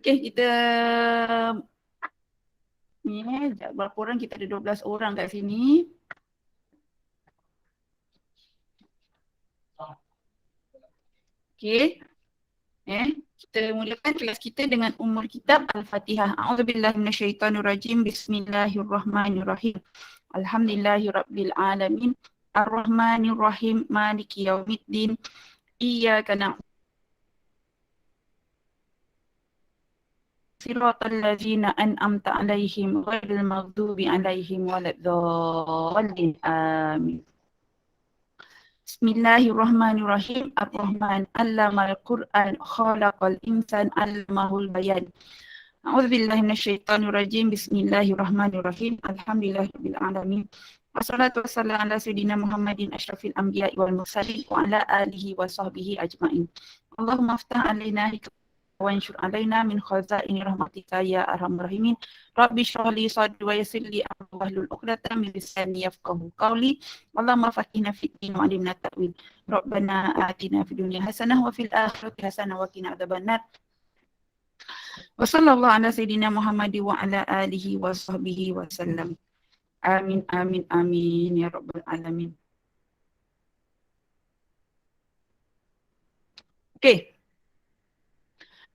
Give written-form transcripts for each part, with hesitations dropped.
Okey, kita ni berapa orang? Kita ada 12 orang kat sini. Okey. Kita mulakan kelas kita dengan umul kitab Al-Fatihah. A'udzubillahi minasyaitonirrajim. Bismillahirrahmanirrahim. Alhamdulillahirabbil alamin. Ar-Rahmanirrahim. Maliki yaumiddin. Iyyaka na'budu siratal ladzina an'amta 'alaihim ghairil maghdubi 'alaihim waladdallin. Amin. Bismillahirrahmanirrahim. Ar-Rahman 'allamal Qur'an khalaqal insan 'allamahul bayan. A'udzubillahi minasyaitonirrajim. Bismillahirrahmanirrahim. Alhamdulillahirabbil alamin. Wassalatu wassalamu ala sayyidina Muhammadin asyrafil anbiya'i wal mursalin wa ala alihi wa sahbihi ajma'in. Allahumma aftah 'alaina wa anshur 'alaina min khazaini rahmatika ya arhamar rahimin. Rabbi shrah li sadri wa yassir li amri wahlul 'uqdatam min lisani yafqahu qawli. Allahumma faqihna fid din wa 'allimna ta'wil. Rabbana atina fid dunya hasanah wa fil akhirati hasanah wa qina adzabannar. Wa sallallahu ala sayyidina Muhammad wa ala alihi wa sahbihi wa sallam. Amin, amin, amin ya rabbal alamin. Okey.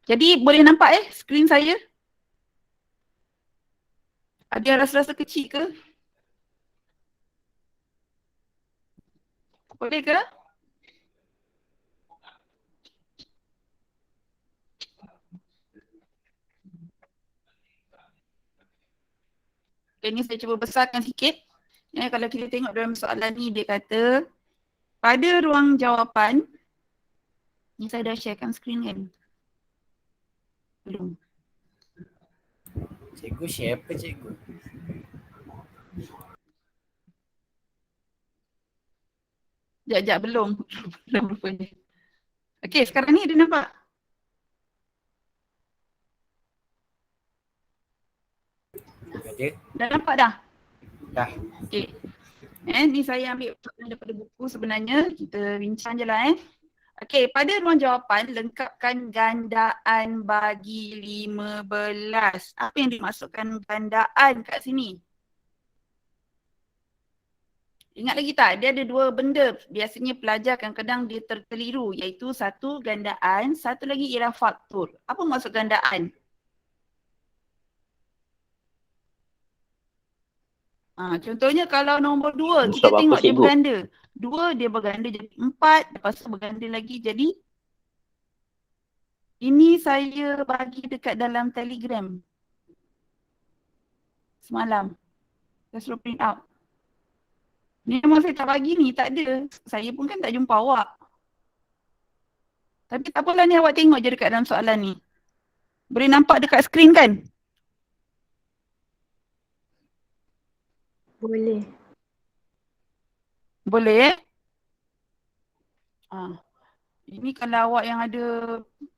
Jadi boleh nampak skrin saya? Ada yang rasa-rasa kecil ke? Boleh ke? Okay, ni saya cuba besarkan sikit. Kalau kita tengok dalam soalan ni, dia kata pada ruang jawapan, ni saya dah sharekan skrin kan? Belum. Cikgu share apa cikgu? Sekejap, belum. Belum rupanya. Okey, sekarang ni dia nampak? Ada? Dah nampak dah? Dah. Okey. Ni saya ambil daripada buku sebenarnya. Kita bincang je lah Okey, pada ruang jawapan, lengkapkan gandaan bagi 15. Apa yang dimaksudkan gandaan kat sini? Ingat lagi tak? Dia ada dua benda. Biasanya pelajar kadang-kadang dia terkeliru, iaitu satu gandaan, satu lagi ialah faktor. Apa maksud gandaan? Contohnya kalau nombor 2, kita tengok dia berganda. 2 dia berganda jadi 4, lepas tu berganda lagi jadi. Ini saya bagi dekat dalam Telegram semalam. Saya suruh print out. Ni memang saya tak bagi ni, tak ada. Saya pun kan tak jumpa awak. Tapi tak apalah ni, awak tengok je dekat dalam soalan ni. Boleh nampak dekat skrin kan? Boleh. Boleh Ini kalau awak yang ada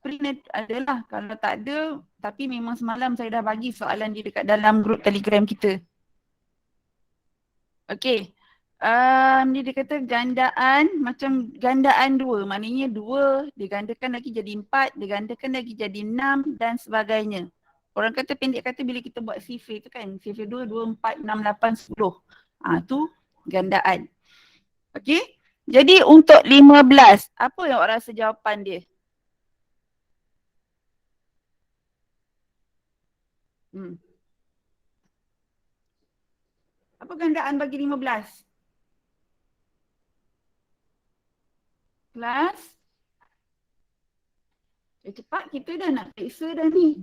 print adalah. Kalau tak ada, tapi memang semalam saya dah bagi soalan dia dekat dalam grup Telegram kita. Okey. Ni dia kata gandaan macam gandaan 2. Maknanya 2 digandakan lagi jadi 4, digandakan lagi jadi 6 dan sebagainya. Orang kata pendek kata bila kita buat sifir tu kan. Sifir 2, 2, 4, 6, 8, 10. Tu gandaan. Okey. Jadi untuk 15, apa yang awak rasa jawapan dia? Apa gandaan bagi 15? Kelas? Cepat kita dah nak periksa dah ni.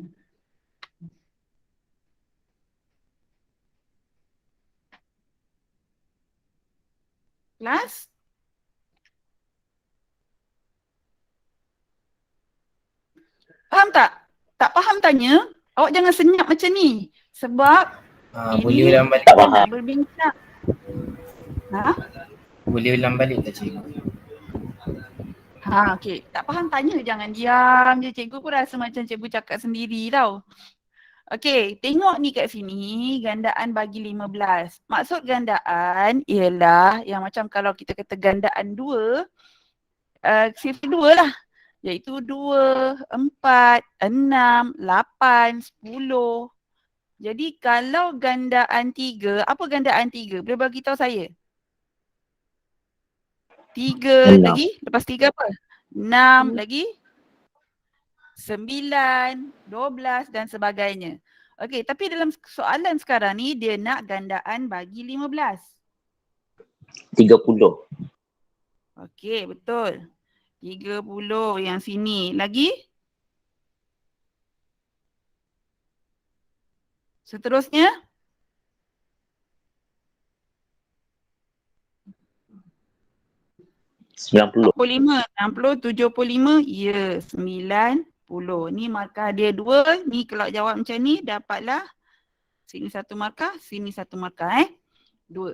Kelas? Faham tak? Tak faham tanya, awak jangan senyap macam ni. Sebab boleh ulang balik. Tak faham. Berbincang. Boleh ulang balik tak cikgu? Okey. Tak faham tanya, jangan diam je. Cikgu pun rasa macam cikgu cakap sendiri tau. Okey, tengok ni kat sini, gandaan bagi 15. Maksud gandaan ialah yang macam kalau kita kata gandaan 2, sifir 2 lah. Iaitu 2, 4, 6, 8, 10. Jadi kalau gandaan 3, apa gandaan 3? Boleh bagi tahu saya? 3 6. lagi, lepas 3 apa? 6 lagi, 9, 12 dan sebagainya. Okey, tapi dalam soalan sekarang ni dia nak gandaan bagi 15. 30. Okey, betul. 30 yang sini. Lagi? Seterusnya? 90. 45, 60, 75, ya 90. Ni markah dia 2, ni kalau jawab macam ni dapatlah sini 1 markah, sini 1 markah 2.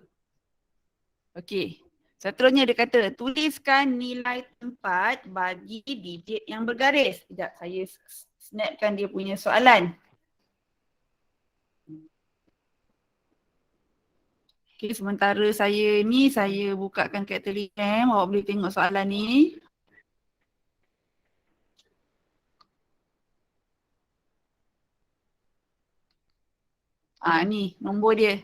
Okey. Seterusnya dia kata tuliskan nilai tempat bagi digit yang bergaris. Sekejap saya snapkan dia punya soalan. Okey, sementara saya ni saya bukakan kat Telegram, awak boleh tengok soalan ni. Ni nombor dia.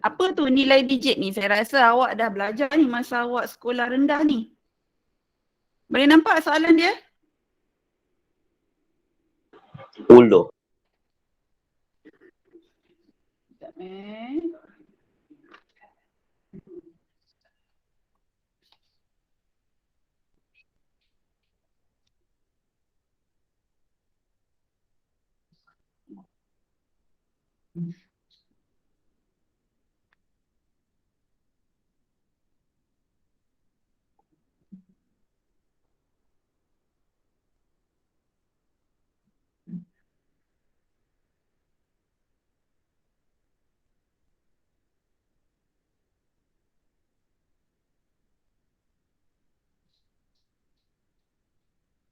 Apa tu nilai digit ni? Saya rasa awak dah belajar ni masa awak sekolah rendah ni. Boleh nampak soalan dia? 10. Sekejap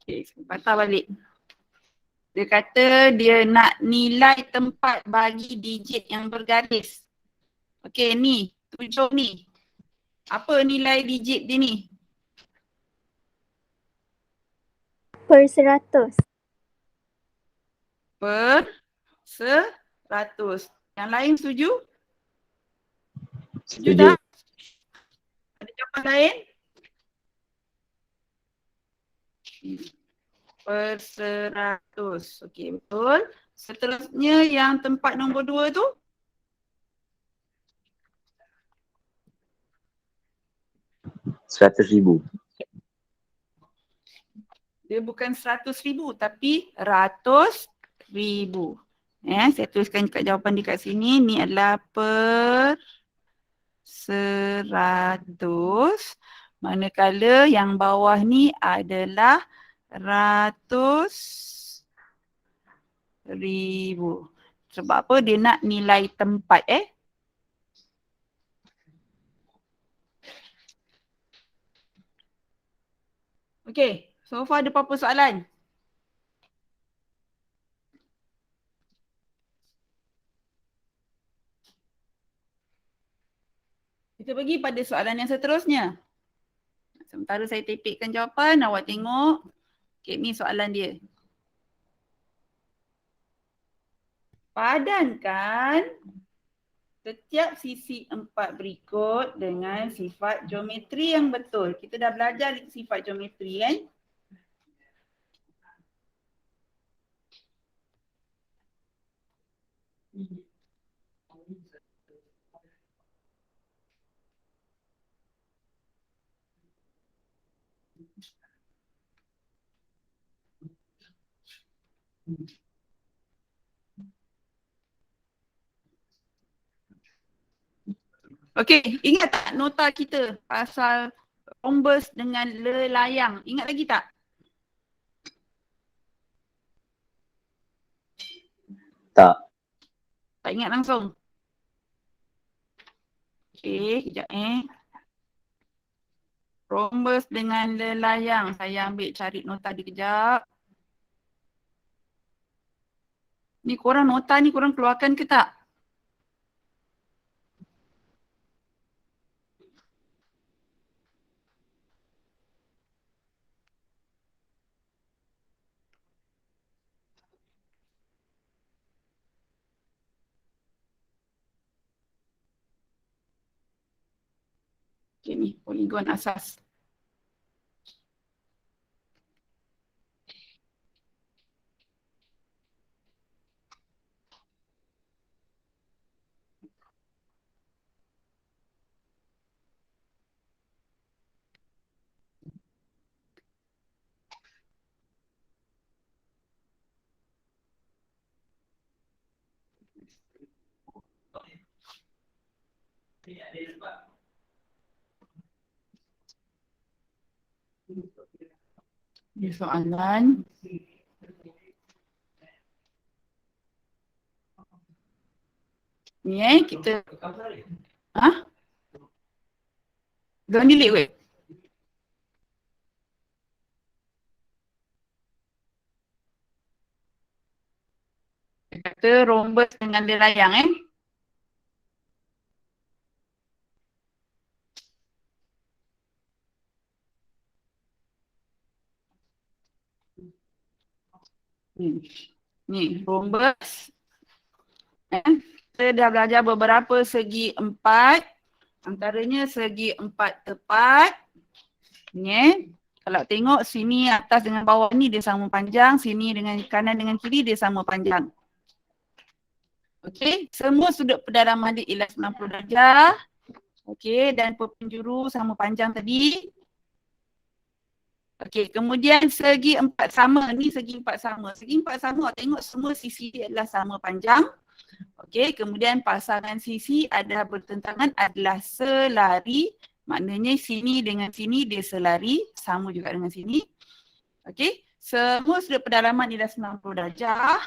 Okay, patah balik. Dia kata dia nak nilai tempat bagi digit yang bergaris. Okey, ni 7 ni. Apa nilai digit dia ni? Per 100. Per 100. Yang lain setuju? Setuju Setuju. tak? Ada jawapan lain? Per 100. Okey, betul. Seterusnya yang tempat nombor 2 tu? RM100,000. Dia bukan 100,000 tapi ratus ribu. Saya tuliskan kat jawapan di kat sini. Ni adalah per 100. Manakala yang bawah ni adalah ratus ribu. Sebab apa? Dia nak nilai tempat Okey, so far ada apa-apa soalan? Kita pergi pada soalan yang seterusnya. Sementara saya tipikkan jawapan, awak tengok. Okey, ni soalan dia. Padankan setiap sisi 4 berikut dengan sifat geometri yang betul. Kita dah belajar sifat geometri kan? Okey, ingat tak nota kita pasal rhombus dengan lelayang? Ingat lagi tak? Tak. Tak ingat langsung? Okey, kejap Rhombus dengan lelayang. Saya ambil cari nota dia kejap. Ni korang nota ni korang keluarkan ke tak? Okay, ni poligon asas. Ni soalan. Ni kita. Ha? Jangan delete weh. Dia kata rhombus dengan dia layang Ni rhombus. Kita dah belajar beberapa segi empat. Antaranya segi empat tepat. Ni. Kalau tengok sini atas dengan bawah ni dia sama panjang. Sini dengan kanan dengan kiri dia sama panjang. Okey. Semua sudut pedalaman dia ialah 90 darjah. Okey. Dan perpenjuru sama panjang tadi. Okey. Kemudian segi empat sama. Ni segi empat sama. Segi empat sama. Tengok semua sisi dia adalah sama panjang. Okey, kemudian pasangan sisi adalah bertentangan adalah selari. Maknanya sini dengan sini dia selari. Sama juga dengan sini. Okey, semua sudut pedalaman ialah 90 darjah.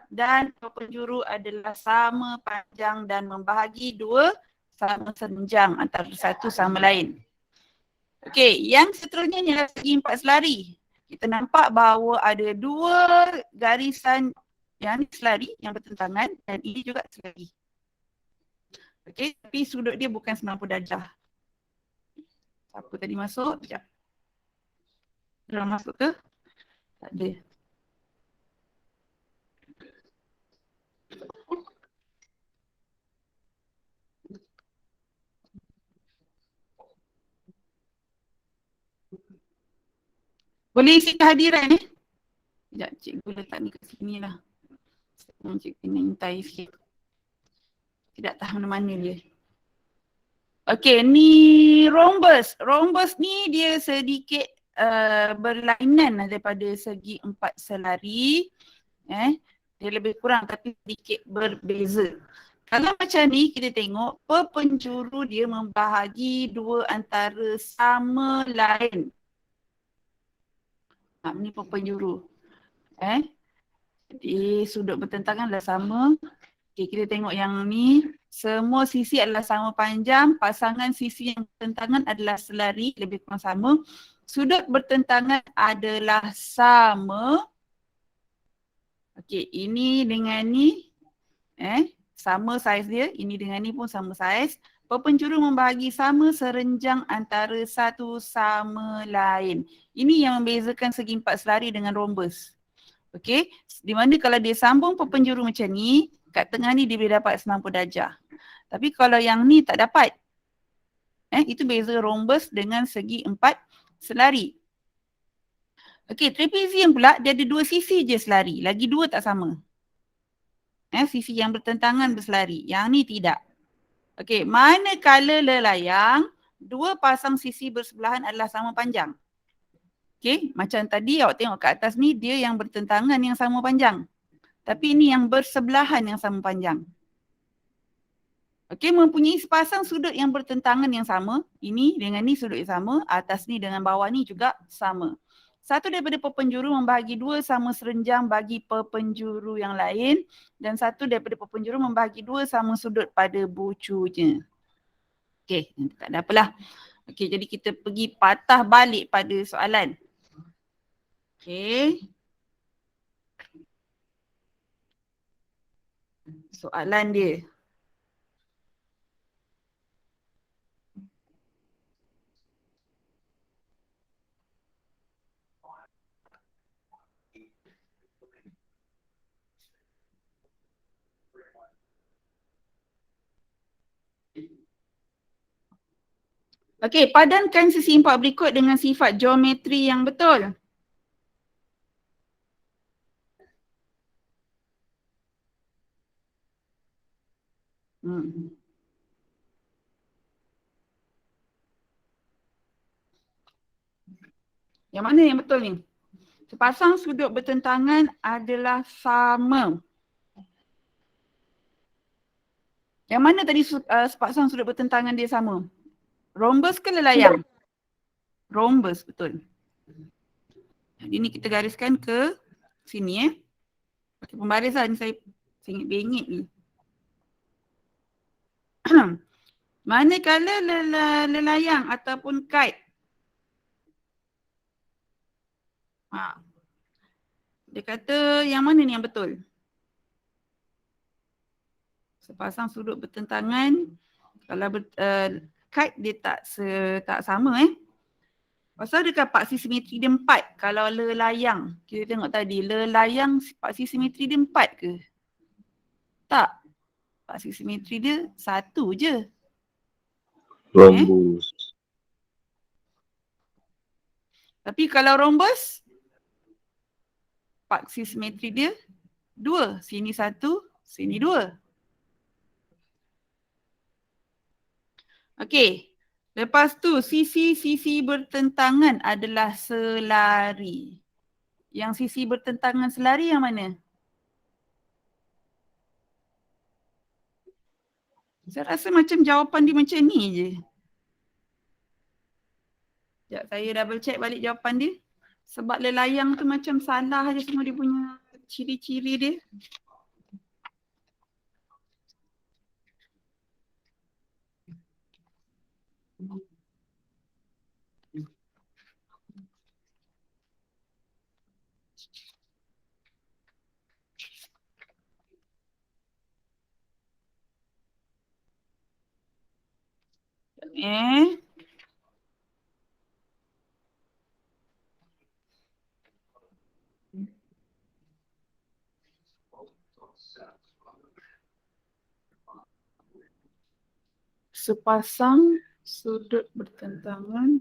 Dan penjuru adalah sama panjang dan membahagi dua sama senjang antara satu sama lain. Okey, yang seterusnya ialah segi empat selari. Kita nampak bahawa ada dua garisan yang ni selari yang bertentangan dan ini juga selari. Okey, tapi sudut dia bukan 90 darjah. Siapa tadi masuk? Sekejap. Dah masuk ke? Tak ada. Boleh isi kehadiran Sekejap, cikgu letak ni kat sini lah. Cikgu nak intai sikit. Tidak tahu mana dia. Okey, ni rhombus. Rhombus ni dia sedikit berlainan daripada segi empat selari. Dia lebih kurang tapi sedikit berbeza. Kalau macam ni kita tengok perpenjuru dia membahagi dua antara sama lain. Ni perpenjuru. Jadi sudut bertentangan adalah sama. Okay, kita tengok yang ni. Semua sisi adalah sama panjang. Pasangan sisi yang bertentangan adalah selari. Lebih kurang sama. Sudut bertentangan adalah sama. Okey, ini dengan ni. Sama saiz dia. Ini dengan ni pun sama saiz. Perpenjuru membahagi sama serenjang antara satu sama lain. Ini yang membezakan segi empat selari dengan rhombus. Okey, di mana kalau dia sambung perpenjuru macam ni, kat tengah ni dia boleh dapat 90 darjah. Tapi kalau yang ni tak dapat. Itu beza rhombus dengan segi empat selari. Okey, trapezium pula dia ada dua sisi je selari. Lagi dua tak sama. Sisi yang bertentangan berselari. Yang ni tidak. Okey, manakala lelayang, dua pasang sisi bersebelahan adalah sama panjang. Okey, macam tadi awak tengok kat atas ni dia yang bertentangan yang sama panjang. Tapi ini yang bersebelahan yang sama panjang. Okey, mempunyai sepasang sudut yang bertentangan yang sama. Ini dengan ni sudut yang sama. Atas ni dengan bawah ni juga sama. Satu daripada perpenjuru membahagi dua sama serenjang bagi perpenjuru yang lain. Dan satu daripada perpenjuru membahagi dua sama sudut pada bucunya. Okey, tak ada apalah. Okey, jadi kita pergi patah balik pada soalan. Okey. Soalan dia. Okey, padankan sisi empat berikut dengan sifat geometri yang betul. Yang mana yang betul ni? Sepasang sudut bertentangan adalah sama. Yang mana tadi sepasang sudut bertentangan dia sama? Rhombus ke lelayang? Rhombus, betul. Jadi ni kita gariskan ke sini Pakai pembaris lah ni, saya bengit ni. Manakala lelayang ataupun kite. Dia kata yang mana ni yang betul? Sepasang sudut bertentangan, kalau kite dia tak sama Pasal dekat paksi simetri dia 4. Kalau lelayang, kita tengok tadi, lelayang paksi simetri dia 4 ke? Tak. Paksi simetri dia 1 je. Rhombus. Tapi kalau rhombus, paksi simetri dia 2. Sini 1, sini 2. Okey. Lepas tu sisi-sisi bertentangan adalah selari. Yang sisi bertentangan selari yang mana? Saya rasa macam jawapan dia macam ni je. Sekejap saya double check balik jawapan dia. Sebab lelayang tu macam salah je semua dia punya ciri-ciri dia. Sepasang sudut bertentangan,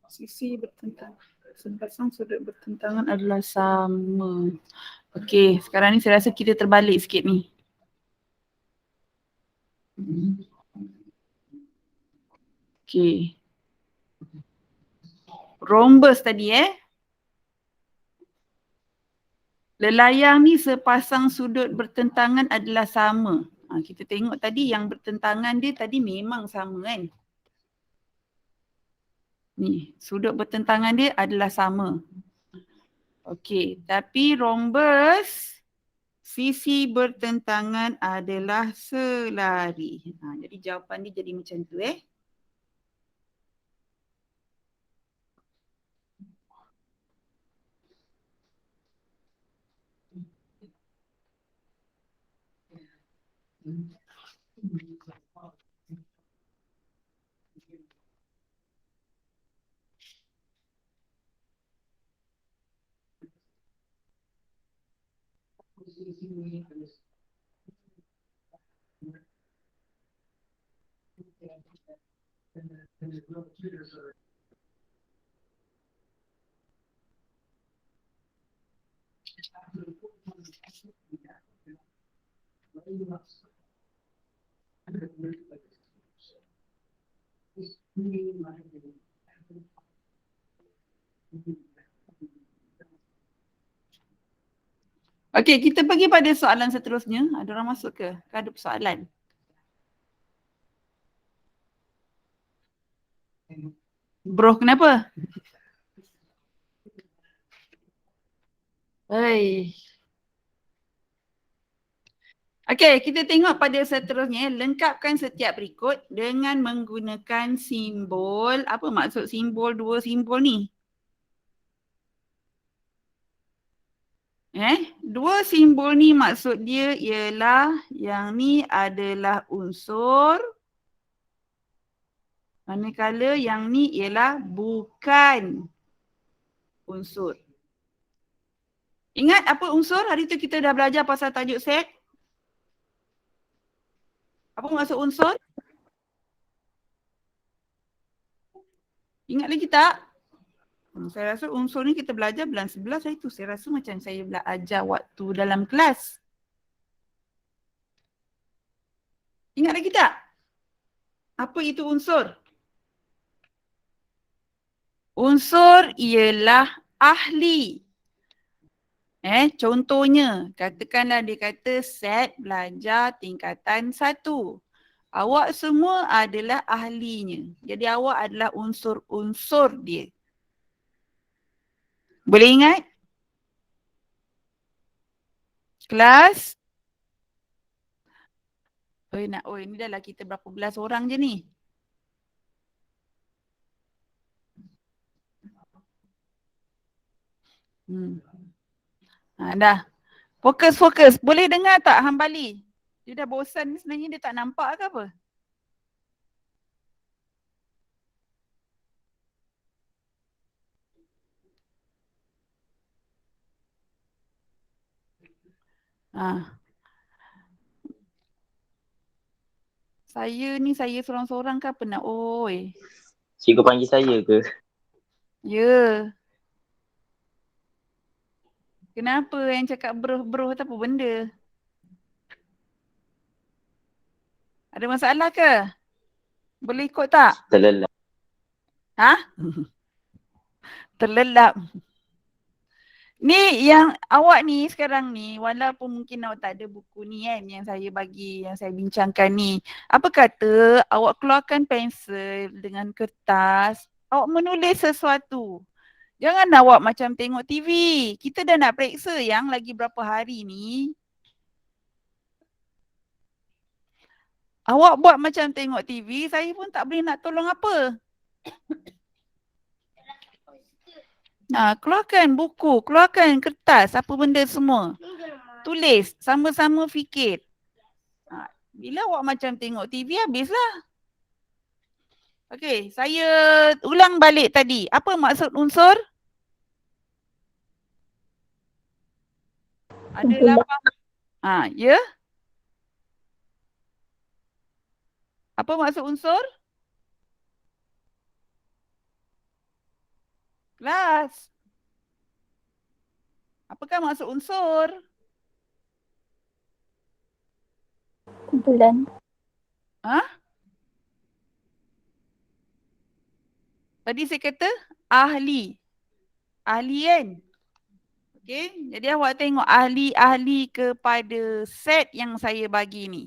sisi bertentangan. Sepasang sudut bertentangan adalah sama. Okey, sekarang ni saya rasa kita terbalik sikit ni. Okey. Rhombus tadi Lelayang ni sepasang sudut bertentangan adalah sama. Kita tengok tadi yang bertentangan dia tadi memang sama kan. Ni, sudut bertentangan dia adalah sama. Okey, tapi rhombus sisi bertentangan adalah selari. Jadi jawapan dia jadi macam tu Okey, kita pergi pada soalan seterusnya. Ada orang masuk ke? Ada persoalan? Bro, kenapa? Okey, kita tengok pada seterusnya. Lengkapkan setiap berikut dengan menggunakan simbol. Apa maksud simbol dua simbol ni? Dua simbol ni maksud dia ialah yang ni adalah unsur, manakala yang ni ialah bukan unsur. Ingat apa unsur? Hari tu kita dah belajar pasal tajuk set. Apa maksud unsur? Ingat lagi tak? Saya rasa unsur ni kita belajar bulan 11 hari tu. Saya rasa macam saya belajar waktu dalam kelas. Ingat lagi tak? Apa itu unsur? Unsur ialah ahli. Contohnya, katakanlah dia kata set belajar tingkatan 1. Awak semua adalah ahlinya. Jadi awak adalah unsur-unsur dia. Boleh ingat? Kelas? Ni dah lah kita berapa belas orang je ni. Dah. Fokus. Boleh dengar tak Hambali? Dia dah bosan ni, sebenarnya dia tak nampak ke apa? Saya seorang-seorang ke apa nak? Oi. Cikgu panggil saya ke? Ya. Kenapa yang cakap beruh-beruh tu apa benda? Ada masalah ke? Boleh ikut tak? Terlelap. Terlelap. Ni yang awak ni sekarang ni, walaupun mungkin awak tak ada buku ni kan yang saya bagi, yang saya bincangkan ni. Apa kata awak keluarkan pensel dengan kertas, awak menulis sesuatu. Jangan awak macam tengok TV. Kita dah nak periksa yang lagi berapa hari ni. Awak buat macam tengok TV, saya pun tak boleh nak tolong apa. Keluarkan buku, keluarkan kertas, apa benda semua. Tulis, sama-sama fikir. Bila awak macam tengok TV, habislah. Okey, saya ulang balik tadi. Apa maksud unsur? Ada 8. Ya? Apa maksud unsur? Kelas. Apakah maksud unsur? Kumpulan. Tadi saya kata ahli. Ahli kan? Okey, jadi awak tengok ahli-ahli kepada set yang saya bagi ni.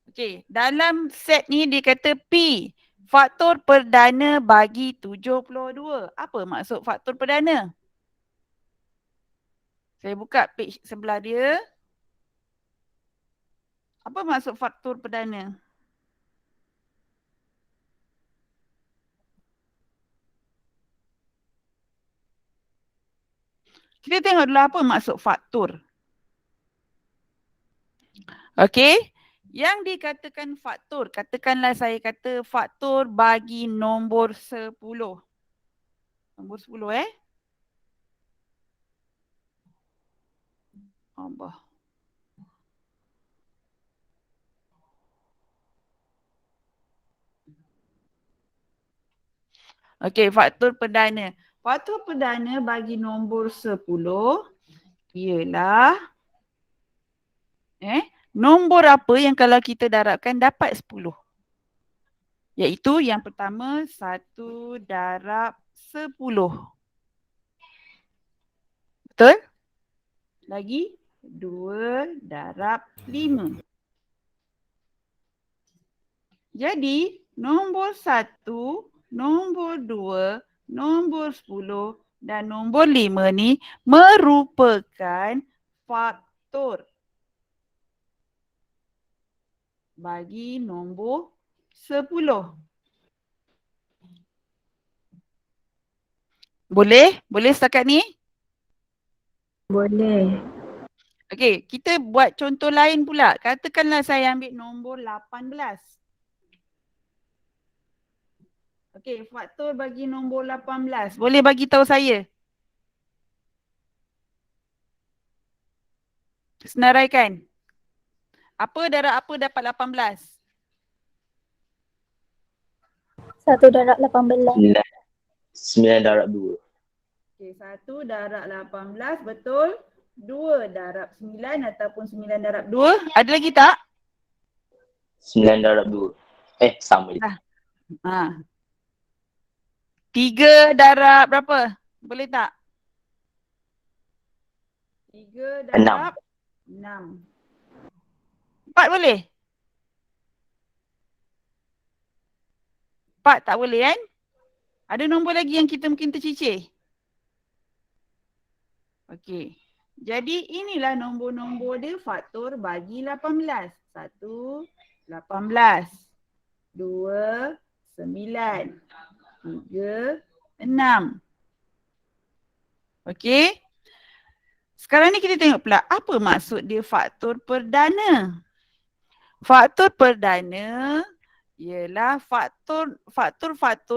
Okey, dalam set ni dia kata P. Faktor perdana bagi 72. Apa maksud faktor perdana? Saya buka page sebelah dia. Apa maksud faktor perdana? Kita tengok dulu apa maksud faktor. Okey. Yang dikatakan faktor, katakanlah saya kata faktor bagi nombor 10. Nombor 10 Allah. Okey, faktor perdana. Faktor perdana bagi nombor 10 ialah nombor apa yang kalau kita darabkan dapat 10. Iaitu yang pertama 1 darab 10. Betul? Lagi 2 darab 5. Jadi nombor 1, nombor 2, nombor 10 dan nombor 5 ni merupakan faktor bagi nombor 10. Boleh? Boleh setakat ni? Boleh. Okey, kita buat contoh lain pula. Katakanlah saya ambil nombor 18. Okey, faktor bagi nombor 18. Boleh bagi tahu saya? Senaraikan. Apa darab apa dapat 18? 1 darab 18. 9 darab 2. Okey, 1 darab 18 betul. 2 darab 9 ataupun 9 darab 2. Ada lagi tak? 9 darab 2. Sama je. Ha. 3 darab berapa? Boleh tak? 3 darab 6. 4 boleh? 4 tak boleh kan? Ada nombor lagi yang kita mungkin tercicir? Okey. Jadi inilah nombor-nombor dia faktor bagi 18. 1, 18. 2, 9. 3, 6. Okey. Sekarang ni kita tengok pula apa maksud dia faktor perdana. Faktor perdana ialah faktor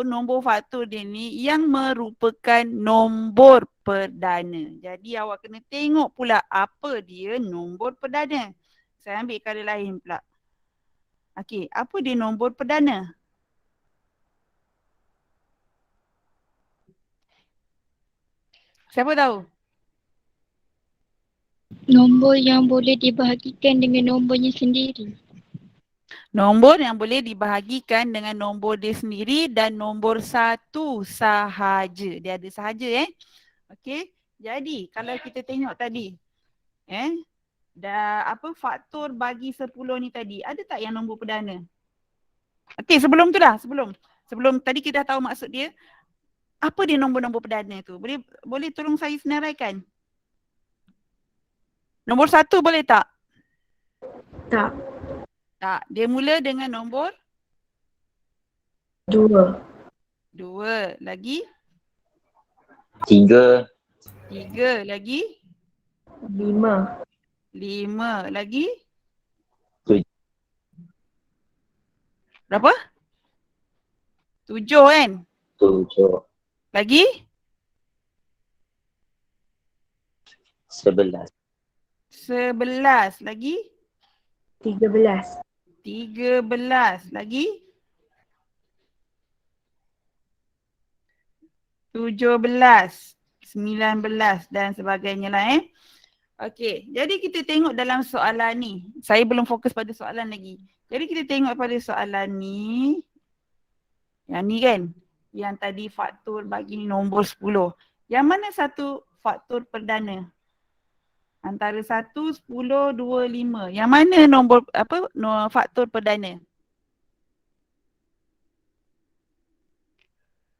nombor faktor dia ni yang merupakan nombor perdana. Jadi awak kena tengok pula apa dia nombor perdana. Saya ambil kala lain pula. Okey, apa dia nombor perdana? Siapa tahu? Nombor yang boleh dibahagikan dengan nombornya sendiri. Nombor yang boleh dibahagikan dengan nombor dia sendiri dan nombor satu sahaja. Dia ada sahaja Okey. Jadi kalau kita tengok tadi faktor bagi 10 ni tadi, ada tak yang nombor perdana? Okey, sebelum tu dah, sebelum tadi kita dah tahu maksud dia. Apa dia nombor-nombor perdana tu? Boleh tolong saya senaraikan? Nombor 1 boleh tak? Tak. Tak. Dia mula dengan nombor 2. 2. Lagi? 3. 3. Lagi? 5. 5. Lagi? Tujuh. Berapa? 7 kan? 7. Lagi? 11. 11. Lagi? 13. 13. Lagi? 17. 19 dan sebagainya lah Okey, jadi kita tengok dalam soalan ni. Saya belum fokus pada soalan lagi. Jadi kita tengok pada soalan ni. Yang ni kan? Yang tadi faktor bagi nombor 10. Yang mana satu faktor perdana? Antara 1, 10, 2, 5. Yang mana faktor perdana?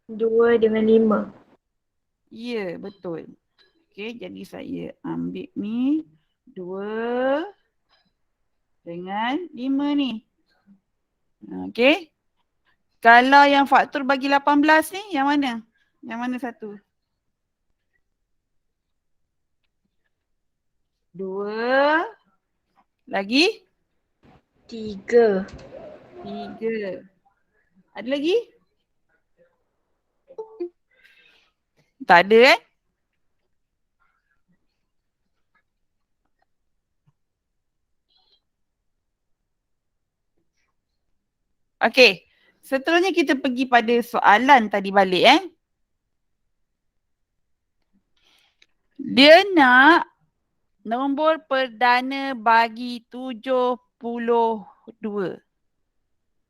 2 dengan 5. Ya, betul. Okey, jadi saya ambil ni 2 dengan 5 ni. Okey. Kalau yang faktor bagi 18 ni, yang mana? Yang mana satu? 2. Lagi? 3. 3. Ada lagi? Tak ada Okey. Seterusnya kita pergi pada soalan tadi balik Dia nak nombor perdana bagi 72.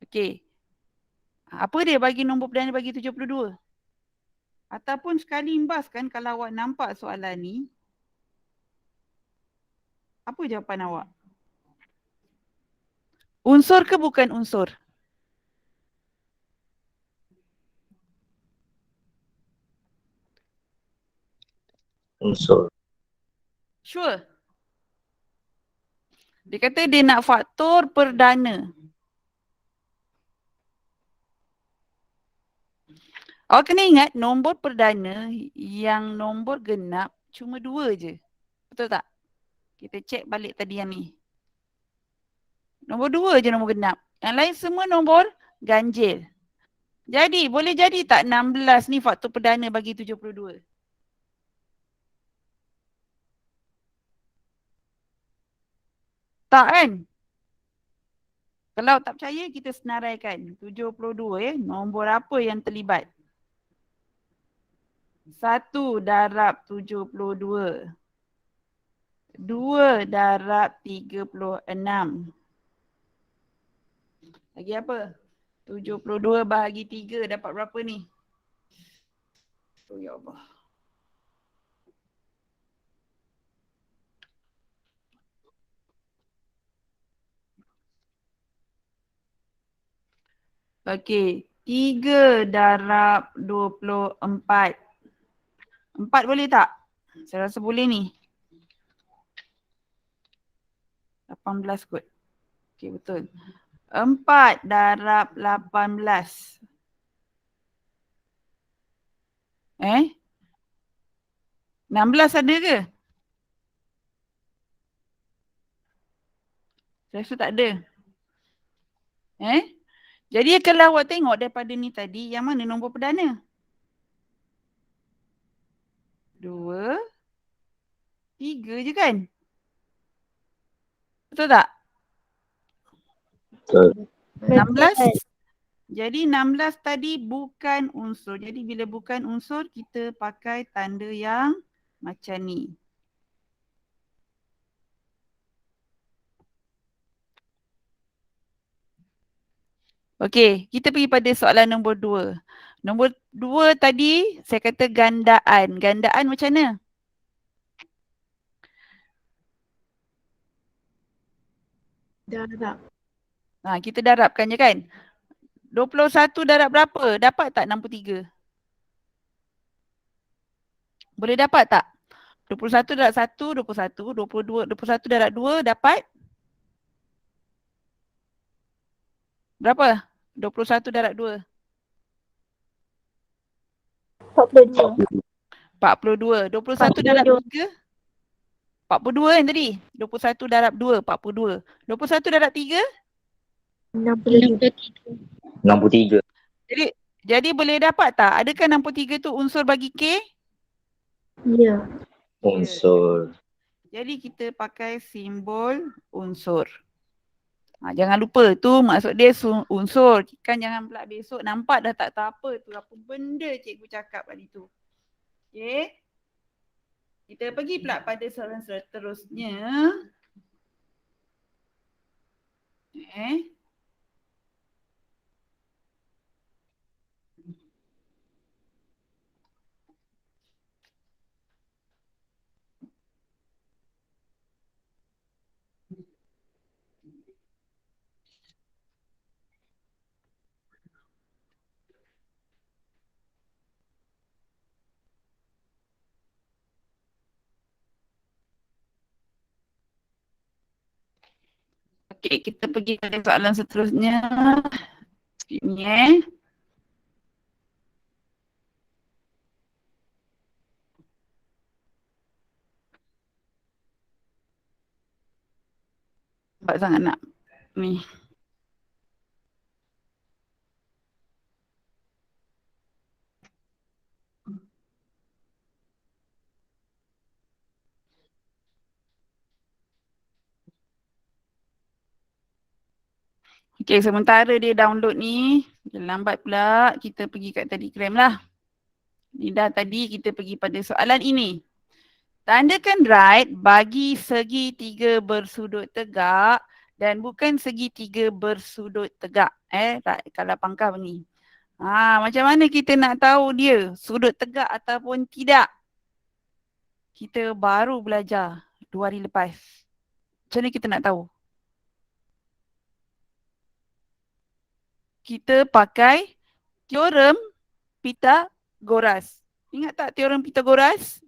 Okey. Apa dia bagi nombor perdana bagi 72? Ataupun sekali imbaskan kalau awak nampak soalan ni. Apa jawapan awak? Unsur ke bukan unsur? Unsur. Sure. Dia kata dia nak faktor perdana. Awak kena ingat nombor perdana yang nombor genap cuma 2 je. Betul tak? Kita cek balik tadi yang ni. Nombor 2 je nombor genap. Yang lain semua nombor ganjil. Jadi boleh jadi tak 16 ni faktor perdana bagi 72? Tak kan? Kalau tak percaya kita senaraikan. 72 nombor apa yang terlibat? 1 darab 72. 2 darab 36. Lagi apa? 72 bahagi 3 dapat berapa ni? Oh ya Allah. Okey, 3 darab 24. 4 boleh tak? Saya rasa boleh ni. 18 kot. Okey, betul. 4 darab 18. 16 ada ke? Saya rasa tak ada. Jadi kalau awak tengok daripada ni tadi, yang mana nombor perdana? 2, 3 je kan? Betul tak? Betul. 16. Jadi 16 tadi bukan unsur. Jadi bila bukan unsur, kita pakai tanda yang macam ni. Okey, kita pergi pada soalan nombor 2. Nombor 2 tadi saya kata gandaan. Gandaan macam mana? Darab. Kita darabkan je kan? 21 darab berapa? Dapat tak 63? Boleh dapat tak? 21 darab 1, 21. 21 darab 2 dapat? Berapa? 21 darab 2. 42. 42. 21 darab 3. 42 kan tadi? 21 darab 2, 42. 21 darab 3? 63. 63. Jadi boleh dapat tak? Adakah 63 tu unsur bagi K? Ya. Unsur. Jadi kita pakai simbol unsur. Jangan lupa tu maksud dia unsur. Kan jangan pula besok nampak dah tak tahu apa tu. Apa benda cikgu cakap tadi tu. Okay. Kita pergi pula pada soalan seterusnya. Okey, kita pergi pada soalan seterusnya. Ini Nampak sangat nak ni. Okey, sementara dia download ni, dia lambat pula, kita pergi kat Telegram lah. Ni dah tadi kita pergi pada soalan ini. Tandakan right bagi segitiga bersudut tegak dan bukan segitiga bersudut tegak. Right, kalau pangkal ni. Macam mana kita nak tahu dia sudut tegak ataupun tidak? Kita baru belajar 2 hari lepas. Macam mana kita nak tahu? Kita pakai teorem Pythagoras. Ingat tak teorem Pythagoras?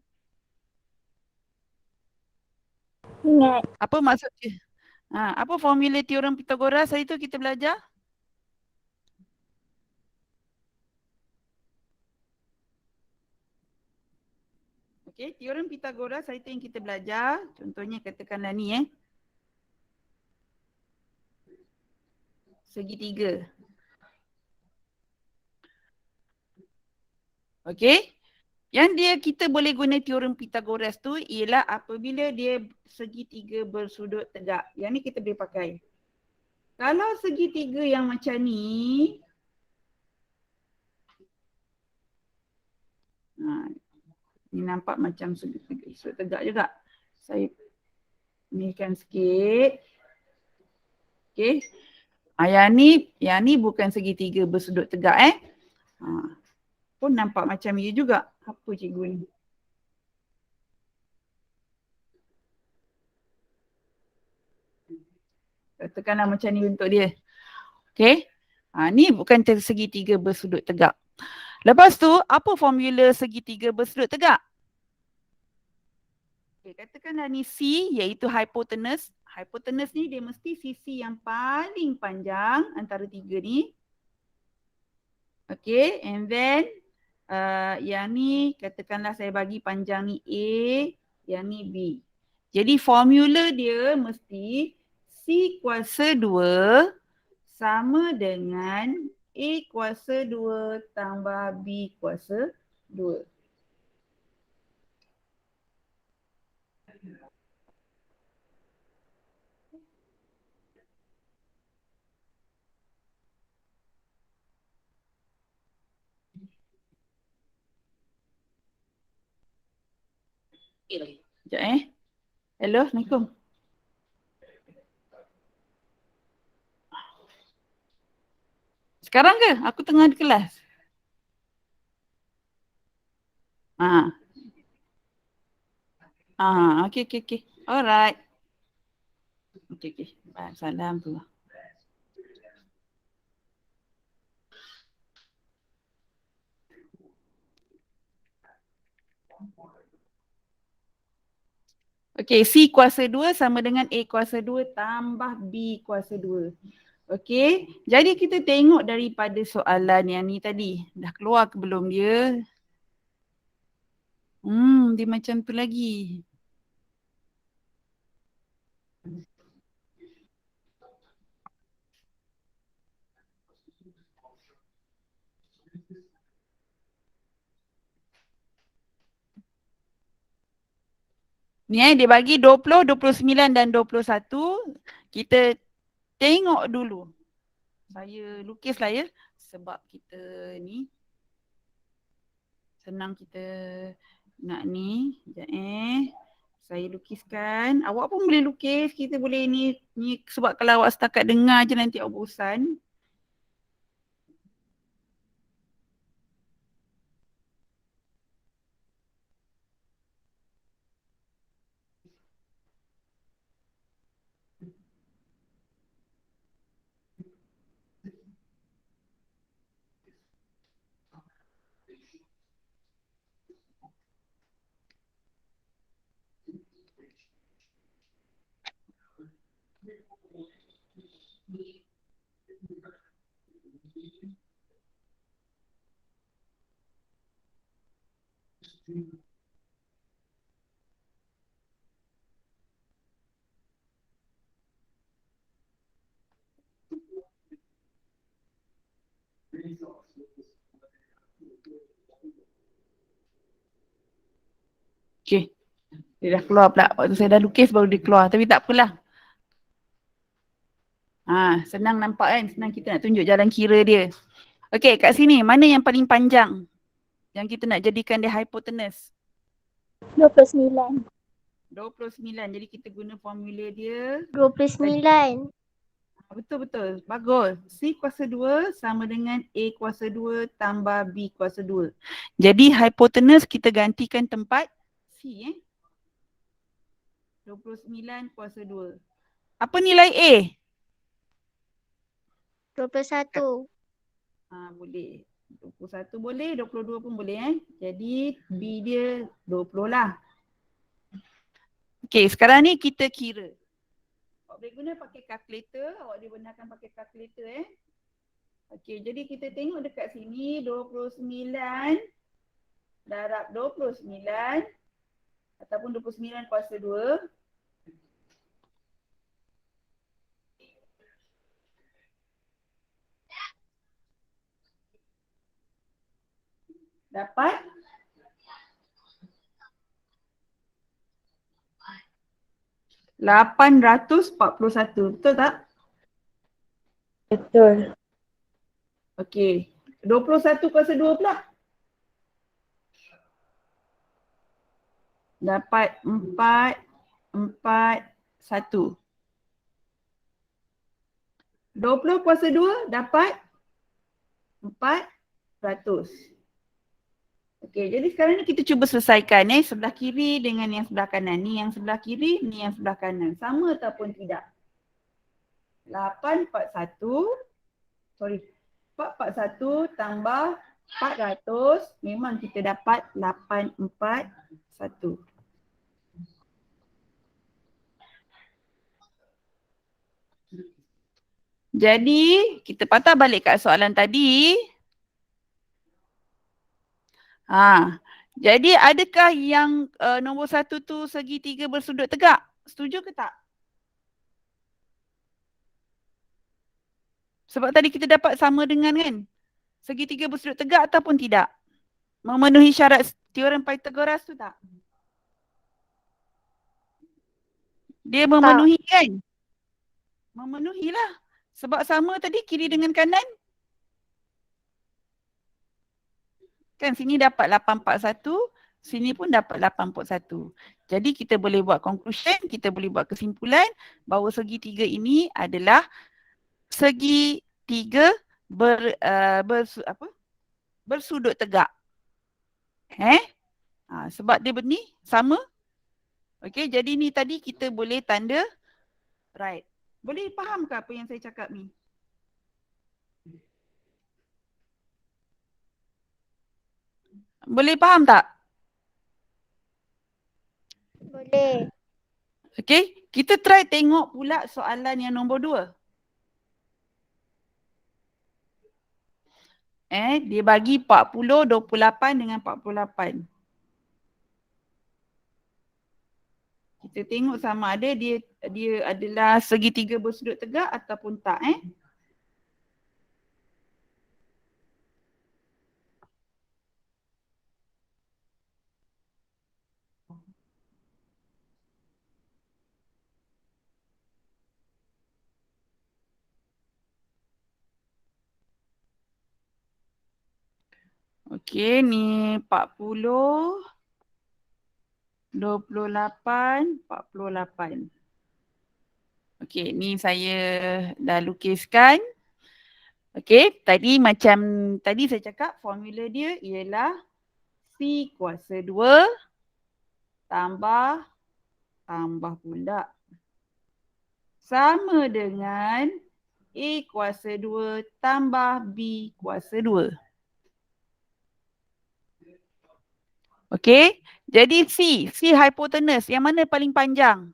Ingat. Apa maksud dia? Apa formula teorem Pythagoras hari tu kita belajar? Okey, teorem Pythagoras hari tu yang kita belajar. Contohnya katakanlah ni segitiga. Okey. Yang kita boleh guna teorem Pythagoras tu ialah apabila dia segitiga bersudut tegak. Yang ni kita boleh pakai. Kalau segitiga yang macam ni, ni nampak macam segitiga sudut tegak juga. Saya nikan sikit. Okey. Yang ni bukan segitiga bersudut tegak pun nampak macam ni juga. Apa cikgu ni? Katakanlah macam ni bentuk dia. Okey. Ni bukan segitiga bersudut tegak. Lepas tu, apa formula segitiga bersudut tegak? Okay, katakanlah ni C iaitu hypotenuse. Hypotenuse ni dia mesti sisi yang paling panjang antara tiga ni. Okay, and then yang ni katakanlah saya bagi panjang ni A, yang ni B. Jadi formula dia mesti C kuasa 2 sama dengan A kuasa 2 tambah B kuasa 2. Sekejap Hello, Assalamualaikum. Sekarang ke? Aku tengah di kelas. Okay. Alright. Okay. Salam tu. Okay, C kuasa 2 sama dengan A kuasa 2 tambah B kuasa 2. Okay, jadi kita tengok daripada soalan yang ni tadi. Dah keluar ke belum dia? Dia macam tu lagi. Ni dia bagi 20, 29 dan 21. Kita tengok dulu. Saya lukislah ya. Sebab kita ni senang kita nak ni. Sekejap saya lukiskan. Awak pun boleh lukis. Kita boleh ni sebab kalau awak setakat dengar je nanti awak bosan. Okay. Dia dah keluar pula. Waktu saya dah lukis baru dia keluar. Tapi tak apalah. Senang nampak kan? Senang kita nak tunjuk jalan kira dia. Okay, kat sini mana yang paling panjang? Yang kita nak jadikan dia hypotenuse? 29. 29. Jadi kita guna formula dia. 29. Betul. Bagus. C kuasa 2 sama dengan A kuasa 2 tambah B kuasa 2. Jadi hypotenuse kita gantikan tempat C 29 kuasa 2. Apa nilai A? 21. Boleh. 21 boleh, 22 pun boleh Jadi B dia 20 lah. Okay, sekarang ni kita kira. Awak boleh guna pakai kalkulator. Awak boleh gunakan pakai kalkulator Okay, jadi kita tengok dekat sini 29 darab 29 ataupun 29 kuasa 2. Dapat 841. Betul tak? Betul. Okey. 21 kuasa 2 pula. Dapat 4, 4, 1. 20 kuasa 2 dapat 400. Okey, jadi sekarang ni kita cuba selesaikan sebelah kiri dengan yang sebelah kanan. Ni yang sebelah kiri, ni yang sebelah kanan. Sama ataupun tidak? 841, sorry. 441 tambah 400, memang kita dapat 841. Jadi, kita patah balik kat soalan tadi. Jadi adakah yang nombor 1 tu segitiga bersudut tegak? Setuju ke tak? Sebab tadi kita dapat sama dengan kan? Segitiga bersudut tegak ataupun tidak? Memenuhi syarat teorem Pythagoras tu tak? Dia memenuhi kan? Memenuhilah. Sebab sama tadi kiri dengan kanan. Kan sini dapat 841, sini pun dapat 841. Jadi kita boleh buat conclusion, kita boleh buat kesimpulan bahawa segitiga ini adalah segitiga bersudut tegak. Sebab dia ni sama. Okey, jadi ni tadi kita boleh tanda right. Boleh faham ke apa yang saya cakap ni? Boleh faham tak? Boleh. Okey, kita try tengok pula soalan yang nombor 2. Dia bagi 40, 28 dengan 48. Kita tengok sama ada dia adalah segitiga bersudut tegak ataupun tak. Okey, ni 40, 28, 48. Okey, ni saya dah lukiskan. Okey, tadi macam tadi saya cakap formula dia ialah C kuasa 2 tambah pula sama dengan A kuasa 2 tambah B kuasa 2. Okey, jadi C hypotenuse yang mana paling panjang?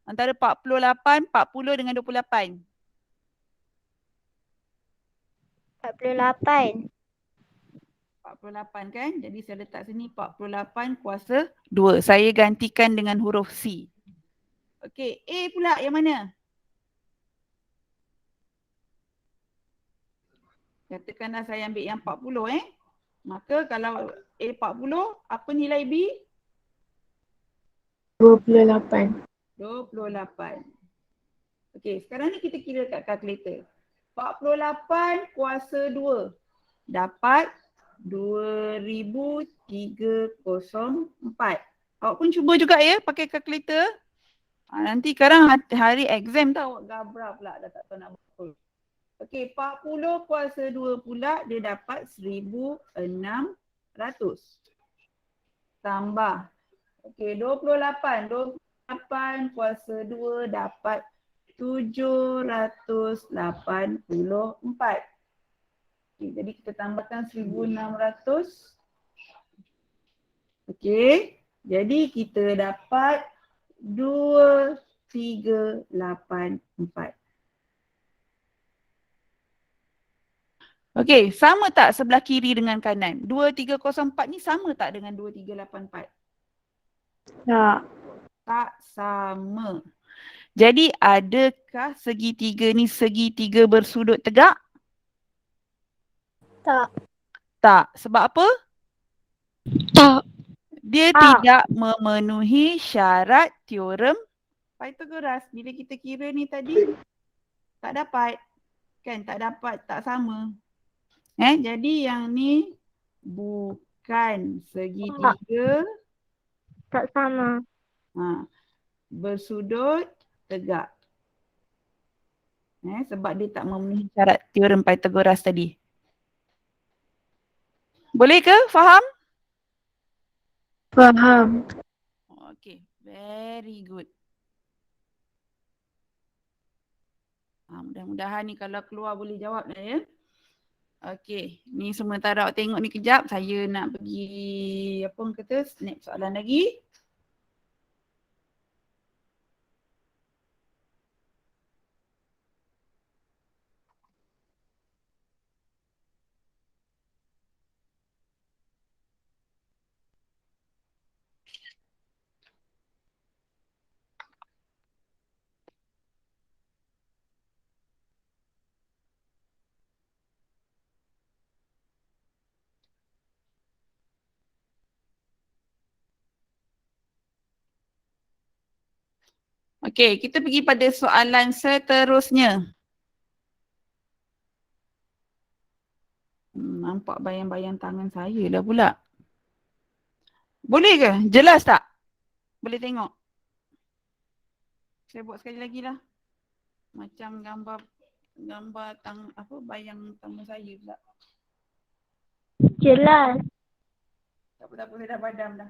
Antara 48, 40 dengan 28. 48. 48 kan? Jadi saya letak sini 48 kuasa 2. Saya gantikan dengan huruf C. Okey, A pula yang mana? Katakanlah saya ambil yang 40 Maka kalau A 40, apa nilai B? 28. 28. Okey, sekarang ni kita kira kat kalkulator. 48 kuasa 2 dapat 2304. Awak pun cuba juga pakai kalkulator. Nanti sekarang hari exam tau awak gabra pula dah tak tahu nak buat. Okey, 40 kuasa 2 pula dia dapat 1600. Tambah. Okey, 28 kuasa 2 dapat 784. Okay, jadi kita tambahkan 1600. Okey, jadi kita dapat 2384. Okey, sama tak sebelah kiri dengan kanan? 2304 ni sama tak dengan 2384? Tak. Tak sama. Jadi adakah segitiga ni segitiga bersudut tegak? Tak. Tak. Sebab apa? Tak. Dia tidak memenuhi syarat teorem Pythagoras. Bila kita kira ni tadi, tak dapat. Kan tak dapat, tak sama. Jadi yang ni bukan segitiga. Tak sama. Bersudut tegak. Sebab dia tak memenuhi syarat teorem Pythagoras tadi. Boleh ke? Faham? Faham. Okay, very good. Mudah-mudahan ni kalau keluar boleh jawab dah ya. Okay, ni sementara awak tengok ni kejap. Saya nak pergi, apa orang kata, snap soalan lagi. Okay, kita pergi pada soalan seterusnya. Nampak bayang-bayang tangan saya dah pula. Boleh ke? Jelas tak? Boleh tengok? Saya buat sekali lagi lah. Macam gambar bayang tangan saya pula. Jelas. Tak apa-apa, saya dah padam dah.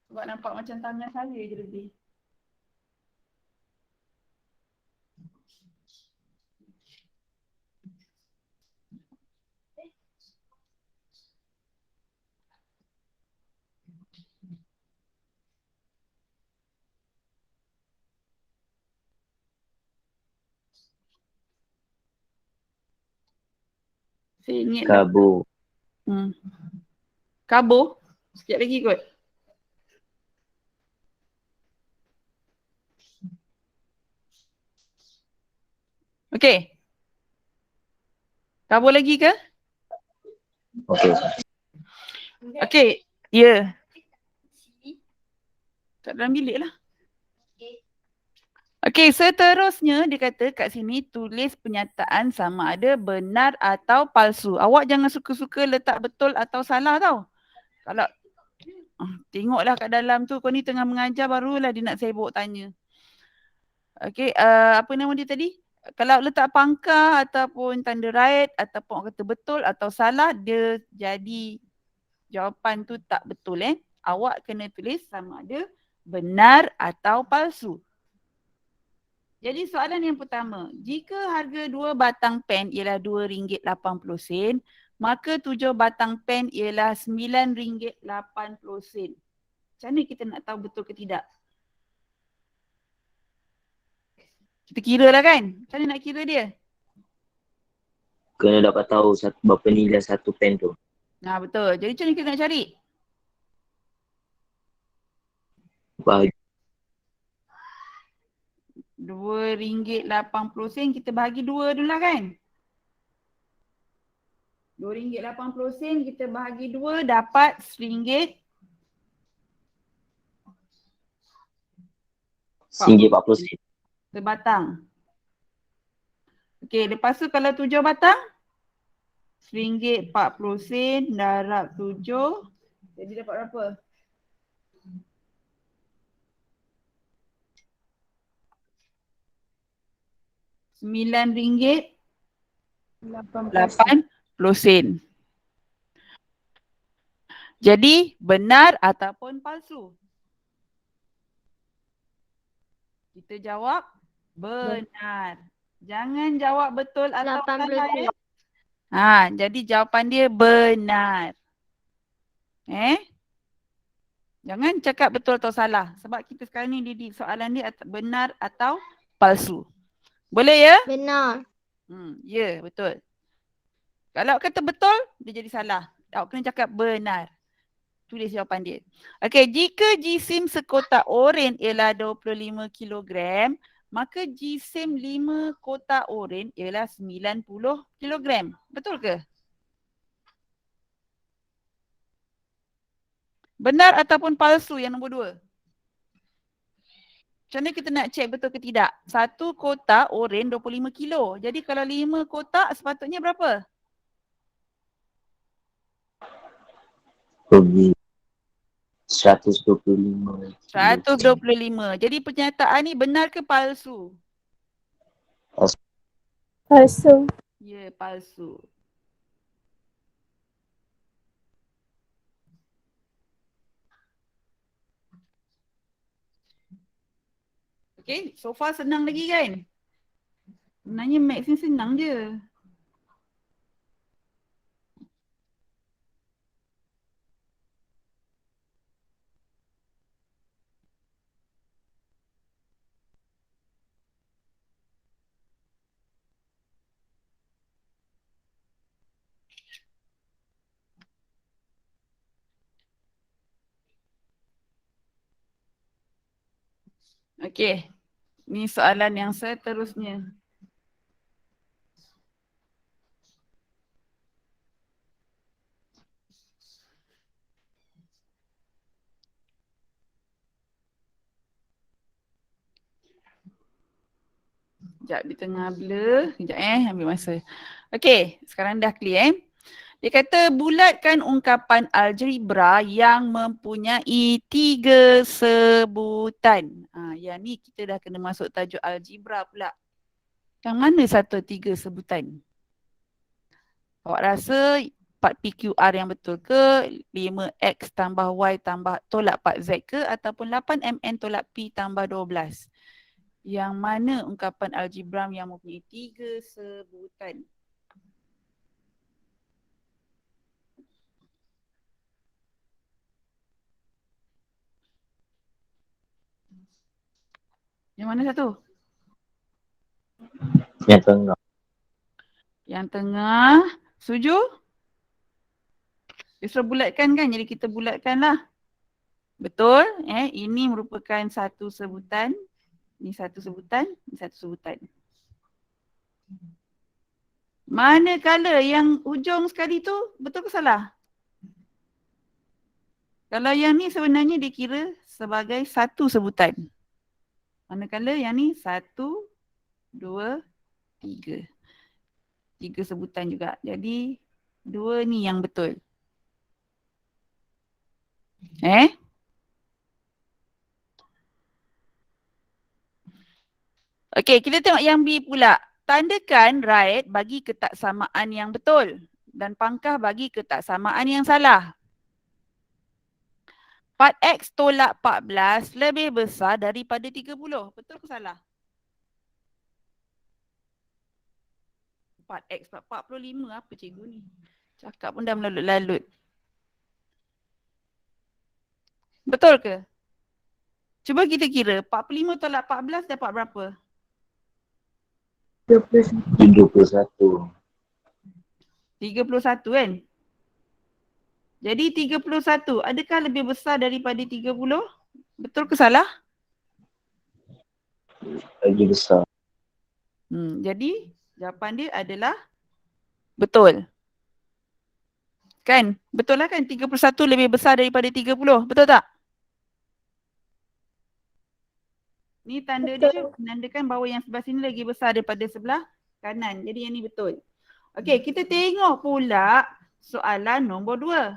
Sebab nampak macam tangan saya je lebih. Saya ingat Kabur. Kabur. Sekejap lagi kot. Okey. Kabur lagi ke? Okey. Okey. Ya. Kat dalam bilik lah. Okey, seterusnya dia kata kat sini tulis pernyataan sama ada benar atau palsu. Awak jangan suka-suka letak betul atau salah tau. Kalau tengoklah kat dalam tu, kau ni tengah mengajar barulah dia nak sibuk tanya. Okey, apa nama dia tadi? Kalau letak pangkah ataupun tanda right ataupun orang kata betul atau salah, dia jadi jawapan tu tak betul Awak kena tulis sama ada benar atau palsu. Jadi soalan yang pertama, jika harga 2 batang pen ialah RM2.80, maka 7 batang pen ialah RM9.80. Macam mana kita nak tahu betul ke tidak? Kita kira lah kan? Macam mana nak kira dia? Kena dapat tahu berapa nilai satu pen tu. Nah betul. Jadi macam mana kita nak cari? Bahagi. RM2.80 kita bahagi 2 dulu lah kan? RM2.80 kita bahagi 2 dapat RM1.40. RM1.40. Sebatang. Okey, lepas tu kalau 7 batang, RM1.40 darab 7. Jadi dapat berapa? RM9.80. Jadi benar ataupun palsu? Kita jawab benar. Jangan jawab betul atau salah jadi jawapan dia benar. Jangan cakap betul atau salah. Sebab kita sekarang ni didik soalan dia benar atau palsu. Boleh ya? Benar. Ya, betul. Kalau kata betul, dia jadi salah. Awak kena cakap benar. Tulis jawapan dia. Okey, jika jisim sekotak oren ialah 25 kilogram, maka jisim 5 kotak oren ialah 90 kilogram. Betul ke? Benar ataupun palsu yang nombor 2? Macam mana kita nak check betul ke tidak? Satu kotak oren 25 kilo. Jadi kalau 5 kotak sepatutnya berapa? Rugi 125. 125. Jadi pernyataan ni benar ke palsu? Palsu. Ya, palsu. Okay, so far senang lagi kan? Sebenarnya maths ni senang je. Okay, ni soalan yang seterusnya. Sekejap di tengah blur. Sekejap ambil masa. Okay, sekarang dah clear Dia kata bulatkan ungkapan algebra yang mempunyai 3 sebutan. Yang ni kita dah kena masuk tajuk algebra pula. Yang mana satu 3 sebutan? Awak rasa 4PQR yang betul ke? 5X tambah Y tambah tolak 4Z ke? Ataupun 8MN tolak P tambah 12? Yang mana ungkapan algebra yang mempunyai 3 sebutan? Yang mana satu? Yang tengah. Yang tengah. Setuju? Dia suruh bulatkan kan? Jadi kita bulatkan lah. Betul? Ini merupakan satu sebutan. Ini satu sebutan. Ini satu sebutan. Manakala yang ujung sekali tu betul ke salah? Kalau yang ni sebenarnya dikira sebagai satu sebutan. Manakala yang ni 1, 2, 3. 3 sebutan juga. Jadi 2 ni yang betul. Okey, kita tengok yang B pula. Tandakan right bagi ketaksamaan yang betul dan pangkah bagi ketaksamaan yang salah. 4X tolak 14 lebih besar daripada 30. Betul ke salah? 4X 45 apa cikgu ni? Cakap pun dah melalut-lalut. Betul ke? Cuba kita kira 45 tolak 14 dapat berapa? 31. 31 kan? Jadi 31 adakah lebih besar daripada 30? Betul ke salah? Lagi besar. Jadi jawapan dia adalah betul. Kan? Betul lah kan? 31 lebih besar daripada 30. Betul tak? Ni tanda dia menandakan bahawa yang sebelah sini lagi besar daripada sebelah kanan. Jadi yang ni betul. Okey, kita tengok pula soalan nombor 2.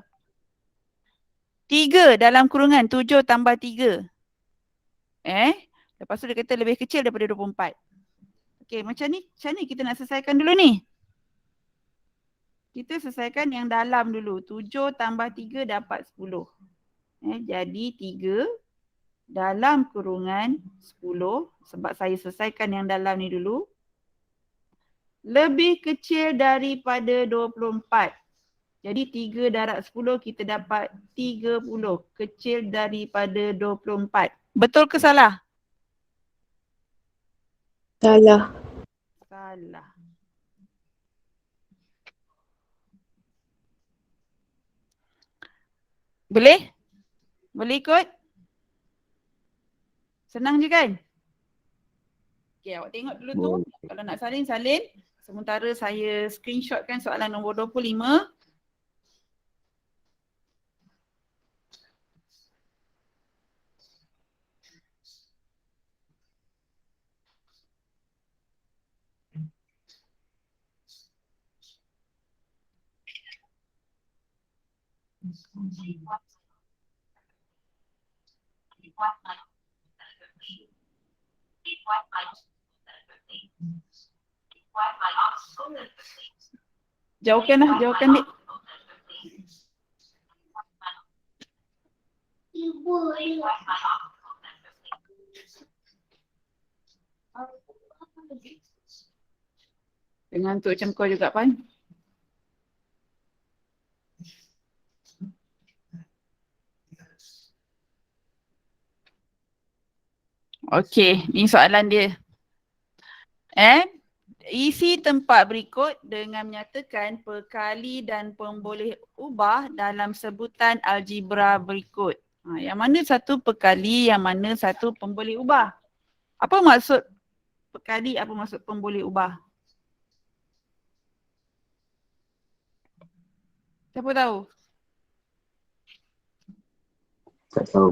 3 dalam kurungan 7 tambah 3. Lepas tu dia kata lebih kecil daripada 24. Okey, macam ni kita nak selesaikan dulu ni. Kita selesaikan yang dalam dulu. 7 tambah 3 dapat 10. Jadi 3 dalam kurungan 10. Sebab saya selesaikan yang dalam ni dulu. Lebih kecil daripada 24. Jadi 3 darab 10 kita dapat 30. Kecil daripada 24. Betul ke salah? Salah. Salah. Boleh? Boleh ikut? Senang je kan? Okay, awak tengok dulu tu. Kalau nak salin, salin. Sementara saya screenshotkan soalan nombor 25. Jauhkanlah, jauhkan dik. Dengan ngantuk macam kau juga, Pan. Okey, ni soalan dia. Isi tempat berikut dengan menyatakan perkali dan pemboleh ubah dalam sebutan algebra berikut. Yang mana satu perkali, yang mana satu pemboleh ubah. Apa maksud perkali, apa maksud pemboleh ubah? Siapa tahu? Tak tahu.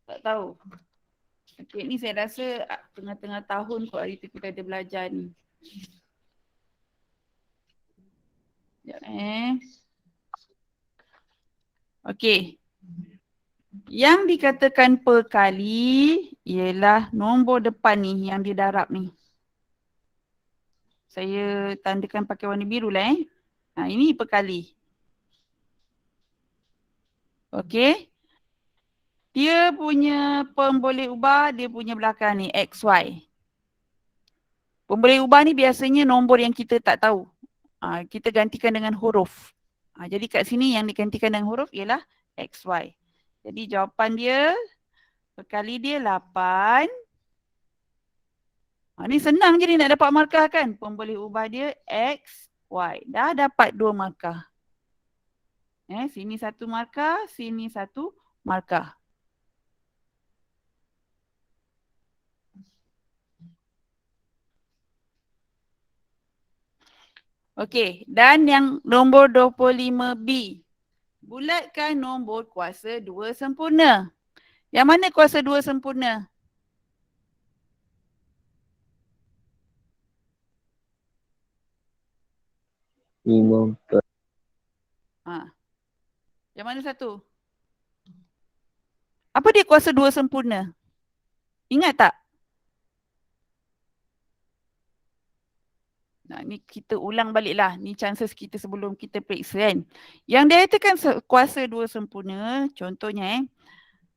Tak tahu. Okey, ni saya rasa tengah-tengah tahun kot hari tu kita ada belajar ni. Sekejap Okey. Yang dikatakan perkali ialah nombor depan ni yang didarab ni. Saya tandakan pakai warna biru lah ini perkali. Okey. Dia punya pemboleh ubah, dia punya belakang ni, XY. Pemboleh ubah ni biasanya nombor yang kita tak tahu. Kita gantikan dengan huruf. Jadi kat sini yang digantikan dengan huruf ialah XY. Jadi jawapan dia, perkali dia 8. Ni senang je ni nak dapat markah kan. Pemboleh ubah dia XY. Dah dapat 2 markah. Sini 1 markah, sini 1 markah. Okey, dan yang nombor 25B. Bulatkan nombor kuasa 2 sempurna. Yang mana kuasa 2 sempurna? Lima empat. Yang mana satu? Apa dia kuasa 2 sempurna? Ingat tak? Ni kita ulang baliklah. Ni chances kita sebelum kita periksa kan. Yang dia katakan kuasa 2 sempurna, contohnya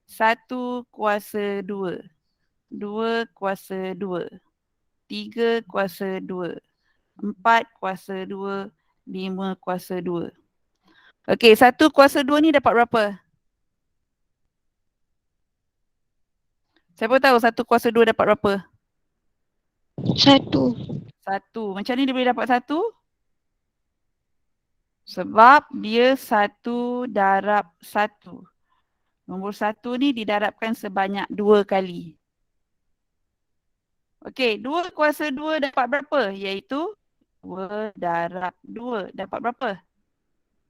1 kuasa 2, 2 kuasa 2, 3 kuasa 2, 4 kuasa 2, 5 kuasa 2. Okey, 1 kuasa 2 ni dapat berapa? Siapa tahu 1 kuasa 2 dapat berapa? 1. 1. Macam ni dia boleh dapat 1? Sebab dia 1 darab 1. Nombor 1 ni didarabkan sebanyak 2 kali. Okey, 2 kuasa 2 dapat berapa? Iaitu 2 darab 2. Dapat berapa?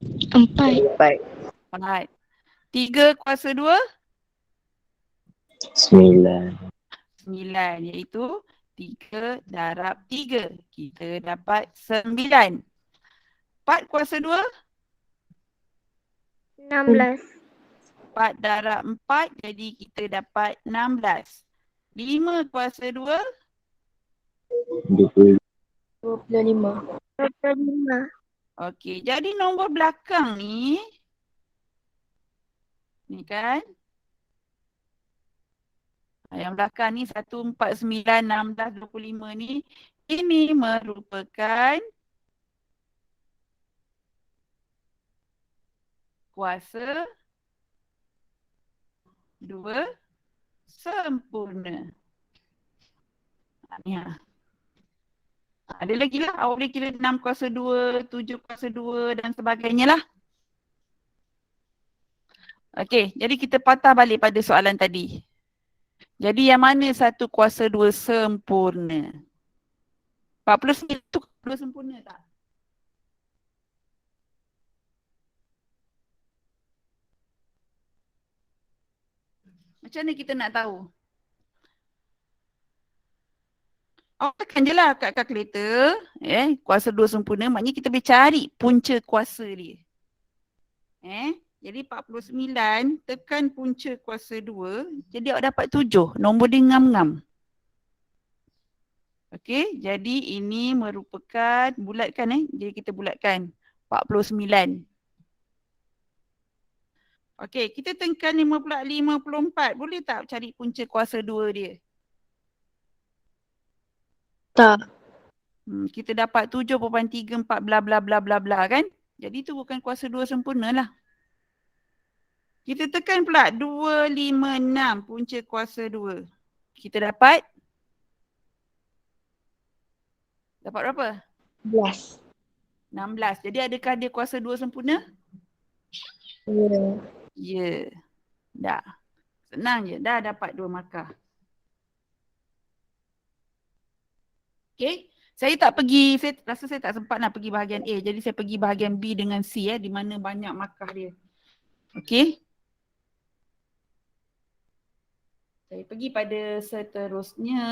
4. 4. 3 kuasa 2? 9. 9. Iaitu 3 darab 3. Kita dapat 9. 4 kuasa 2? 16. 4 darab 4. Jadi kita dapat 16. 5 kuasa 2? 20. 25. 25. Okey, jadi nombor belakang ni kan. Yang belakang ni 1, 4, 9, 16, 25 ni. Ini merupakan kuasa 2 sempurna. Ni ada lagi lah. Awak boleh kira 6 kuasa 2, 7 kuasa 2 dan sebagainya lah. Okey, jadi kita patah balik pada soalan tadi. Jadi yang mana 1 kuasa 2 sempurna? 49 tu 2 sempurna tak? Macam mana kita nak tahu? Awak tekan je lah kat kalkulator. Kuasa 2 sempurna maknanya kita boleh cari punca kuasa dia. Jadi 49 tekan punca kuasa 2. Jadi awak dapat 7. Nombor dia ngam-ngam. Okey, jadi ini merupakan bulatkan Jadi kita bulatkan 49. Okey, kita tekan 54. Boleh tak cari punca kuasa 2 dia? Tak. Kita dapat 7.34 bla bla bla bla bla kan? Jadi tu bukan kuasa 2 sempurna lah. Kita tekan pula 256 punca kuasa 2. Kita dapat berapa? 11. 16. Jadi adakah dia kuasa 2 sempurna? Ya. Ya. Dah. Senang je. Dah dapat 2 markah. Okay. Saya rasa saya tak sempat nak pergi bahagian A. Jadi saya pergi bahagian B dengan C di mana banyak markah dia. Okay. Saya pergi pada seterusnya.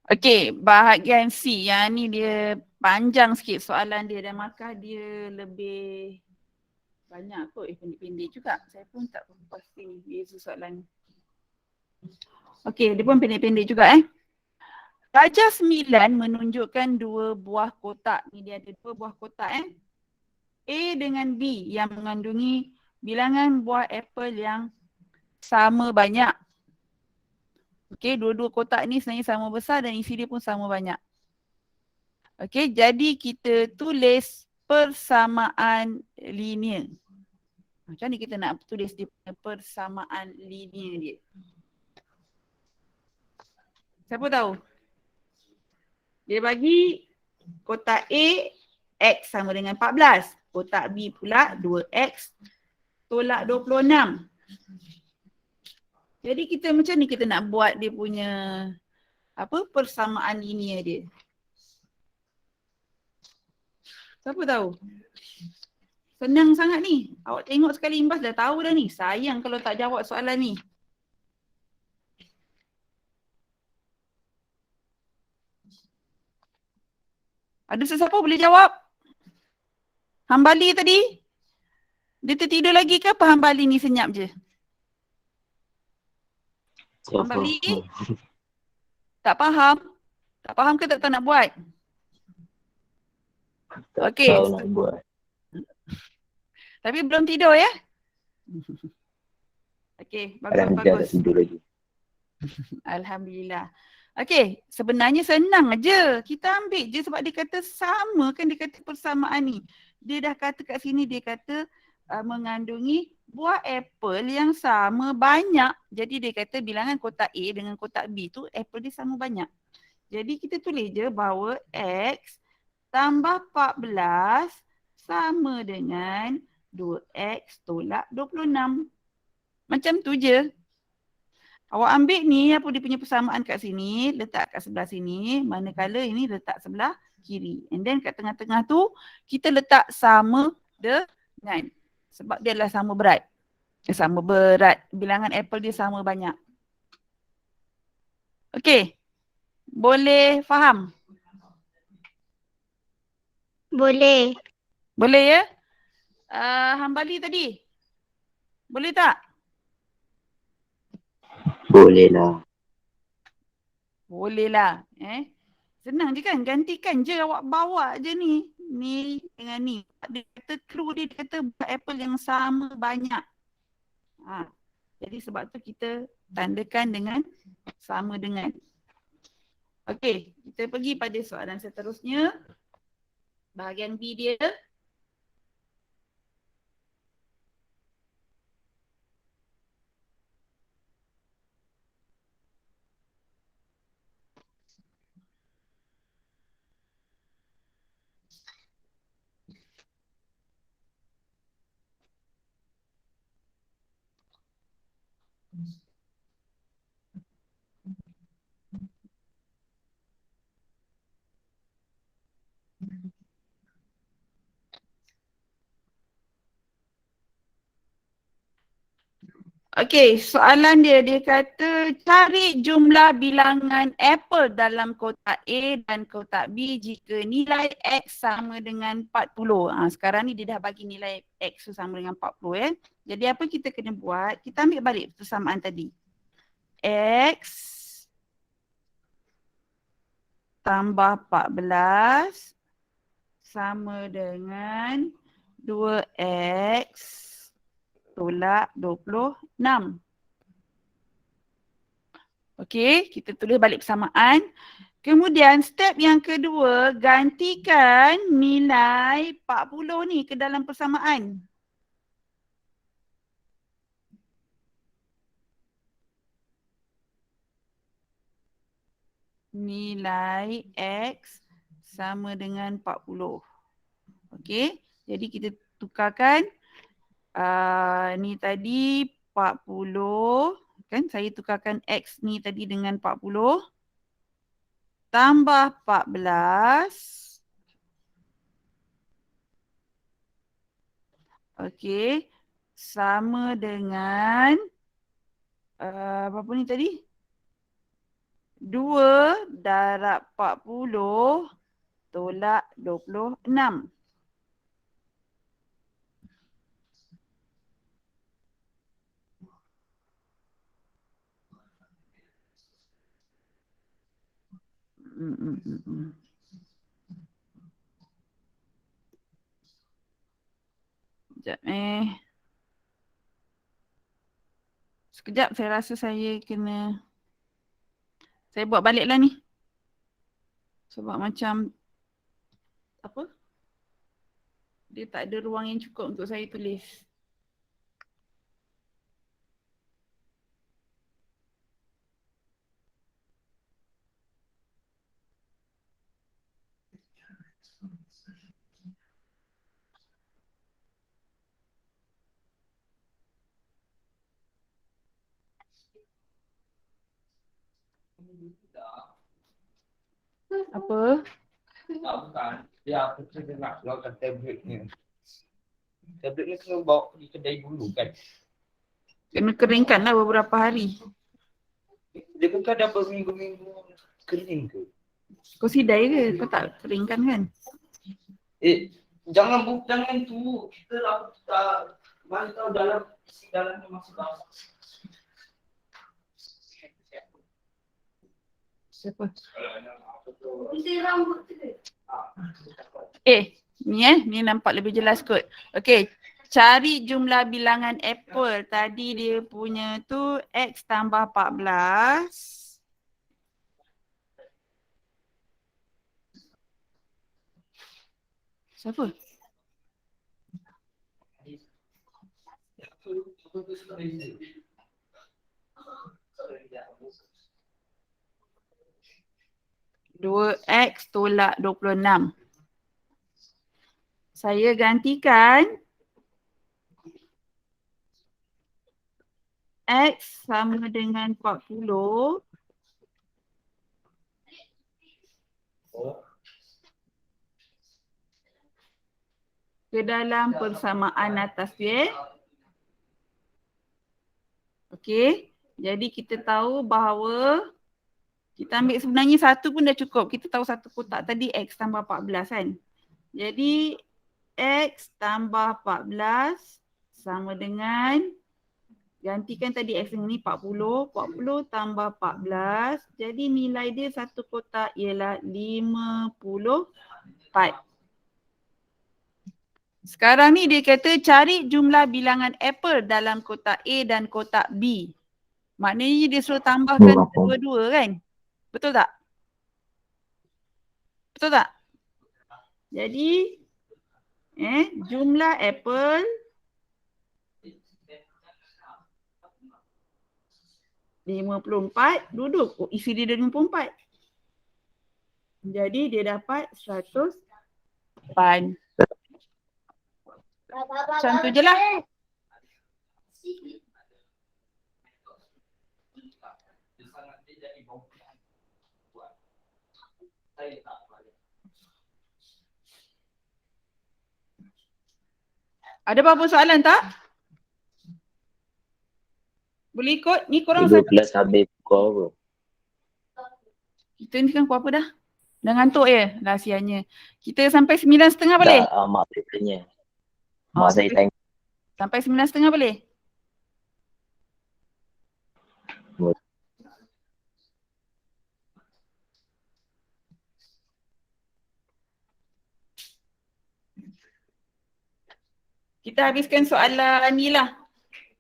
Okey, bahagian C. Yang ni dia panjang sikit soalan dia dan markah dia lebih banyak kot. Pendek-pendek juga. Saya pun tak pasti beza soalan. Okey, dia pun pendek-pendek juga Darjah 9 menunjukkan 2 buah kotak. Ni dia ada 2 buah kotak A dengan B yang mengandungi bilangan buah apple yang sama banyak. Okey, dua-dua kotak ni sebenarnya sama besar dan isi dia pun sama banyak. Okey, jadi kita tulis persamaan linear. Macam ni kita nak tulis dia persamaan linear dia. Siapa tahu? Dia bagi kotak A, X sama dengan 14. Kotak B pula 2X tolak 26. Jadi kita macam ni kita nak buat dia punya persamaan linear dia. Siapa tahu? Senang sangat ni. Awak tengok sekali imbas dah tahu dah ni. Sayang kalau tak jawab soalan ni. Ada sesiapa boleh jawab? Hambali tadi? Dia tertidur lagi ke apa Hambali ni senyap je? Hambali? Tak faham? Tak faham ke tak tahu nak buat? Tak Okey. tahu nak buat. Tapi belum tidur ya? Okey, Kadang dia bagus. tak tidur lagi. Alhamdulillah. Okey, sebenarnya senang aja. Kita ambil je sebab dia kata sama kan, dia kata persamaan ni. Dia dah kata kat sini, dia kata mengandungi buah apple yang sama banyak. Jadi dia kata bilangan kotak A dengan kotak B tu apple dia sama banyak. Jadi kita tulis je bahawa X tambah 14 sama dengan 2X tolak 26. Macam tu je. Awak ambil ni apa dia punya persamaan kat sini, letak kat sebelah sini, manakala ini letak sebelah kiri. And then kat tengah-tengah tu kita letak sama dengan. Sebab dia adalah sama berat. Sama berat. Bilangan apple dia sama banyak. Okey. Boleh faham? Boleh. Boleh ya? Hambali tadi? Boleh tak? Boleh lah. Boleh lah. Senang je kan? Gantikan je awak bawa je ni. Ni dengan ni. Dia kata clue dia kata buah apple yang sama banyak. Jadi sebab tu kita tandakan dengan sama dengan. Okey, kita pergi pada soalan seterusnya. Bahagian B dia. Okey, soalan dia kata cari jumlah bilangan apple dalam kotak A dan kotak B jika nilai X sama dengan 40. Sekarang ni dia dah bagi nilai X tu sama dengan 40 ya. Jadi apa kita kena buat? Kita ambil balik persamaan tadi. X tambah 14 sama dengan 2X tolak 26. Okey, kita tulis balik persamaan. Kemudian step yang kedua, gantikan nilai 40 ni ke dalam persamaan. Nilai X sama dengan 40. Okey, jadi kita tukarkan ni tadi 40 kan, saya tukarkan X ni tadi dengan 40 tambah 14. Okey, sama dengan berapa ni tadi? 2 darab 40 tolak 26. Sekejap sekejap, saya rasa saya kena buat baliklah ni. Sebab macam apa? Dia tak ada ruang yang cukup untuk saya tulis. Apa? Bukan. Dia aku tu nak keluarkan tablet ni. Tablet ni kena bawa pergi kedai dulu kan. Kena keringkanlah beberapa hari. Dia bukan dah berminggu-minggu kering ke? Kau sidai ke? Kau tak keringkan kan? Jangan tu. Kita lah tak mana tahu isi dalamnya masuk apa. Siapa? Isi rambut tu. Ni nampak lebih jelas kot. Okey, cari jumlah bilangan apple. Tadi dia punya tu X tambah 14. Siapa? Dua X tolak 26. Saya gantikan X sama dengan 40 ke dalam persamaan atas dia. Okey, jadi kita tahu bahawa kita ambil sebenarnya satu pun dah cukup. Kita tahu satu kotak tadi X tambah 14 kan. Jadi X tambah 14 sama dengan, gantikan tadi X ni 40. 40 tambah 14. Jadi nilai dia satu kotak ialah 54. Sekarang ni dia kata cari jumlah bilangan apple dalam kotak A dan kotak B. Maknanya dia suruh tambahkan dua-dua kan? Betul tak? Betul tak? Jadi jumlah apple (54) duduk. Isi dia 54. Jadi dia dapat 108. Macam tu je lah. Ada apa-apa soalan tak? Boleh ikut? Ni korang Cikgu kelas habis pukul apa? kita ni kan pukul apa dah? Dah ngantuk ya? Rahsianya. Kita sampai 9.30 boleh? Tak, mak saya tanya. Oh, Mak saya tanya. sampai 9.30 boleh? Boleh. Kita habiskan soalan ni lah.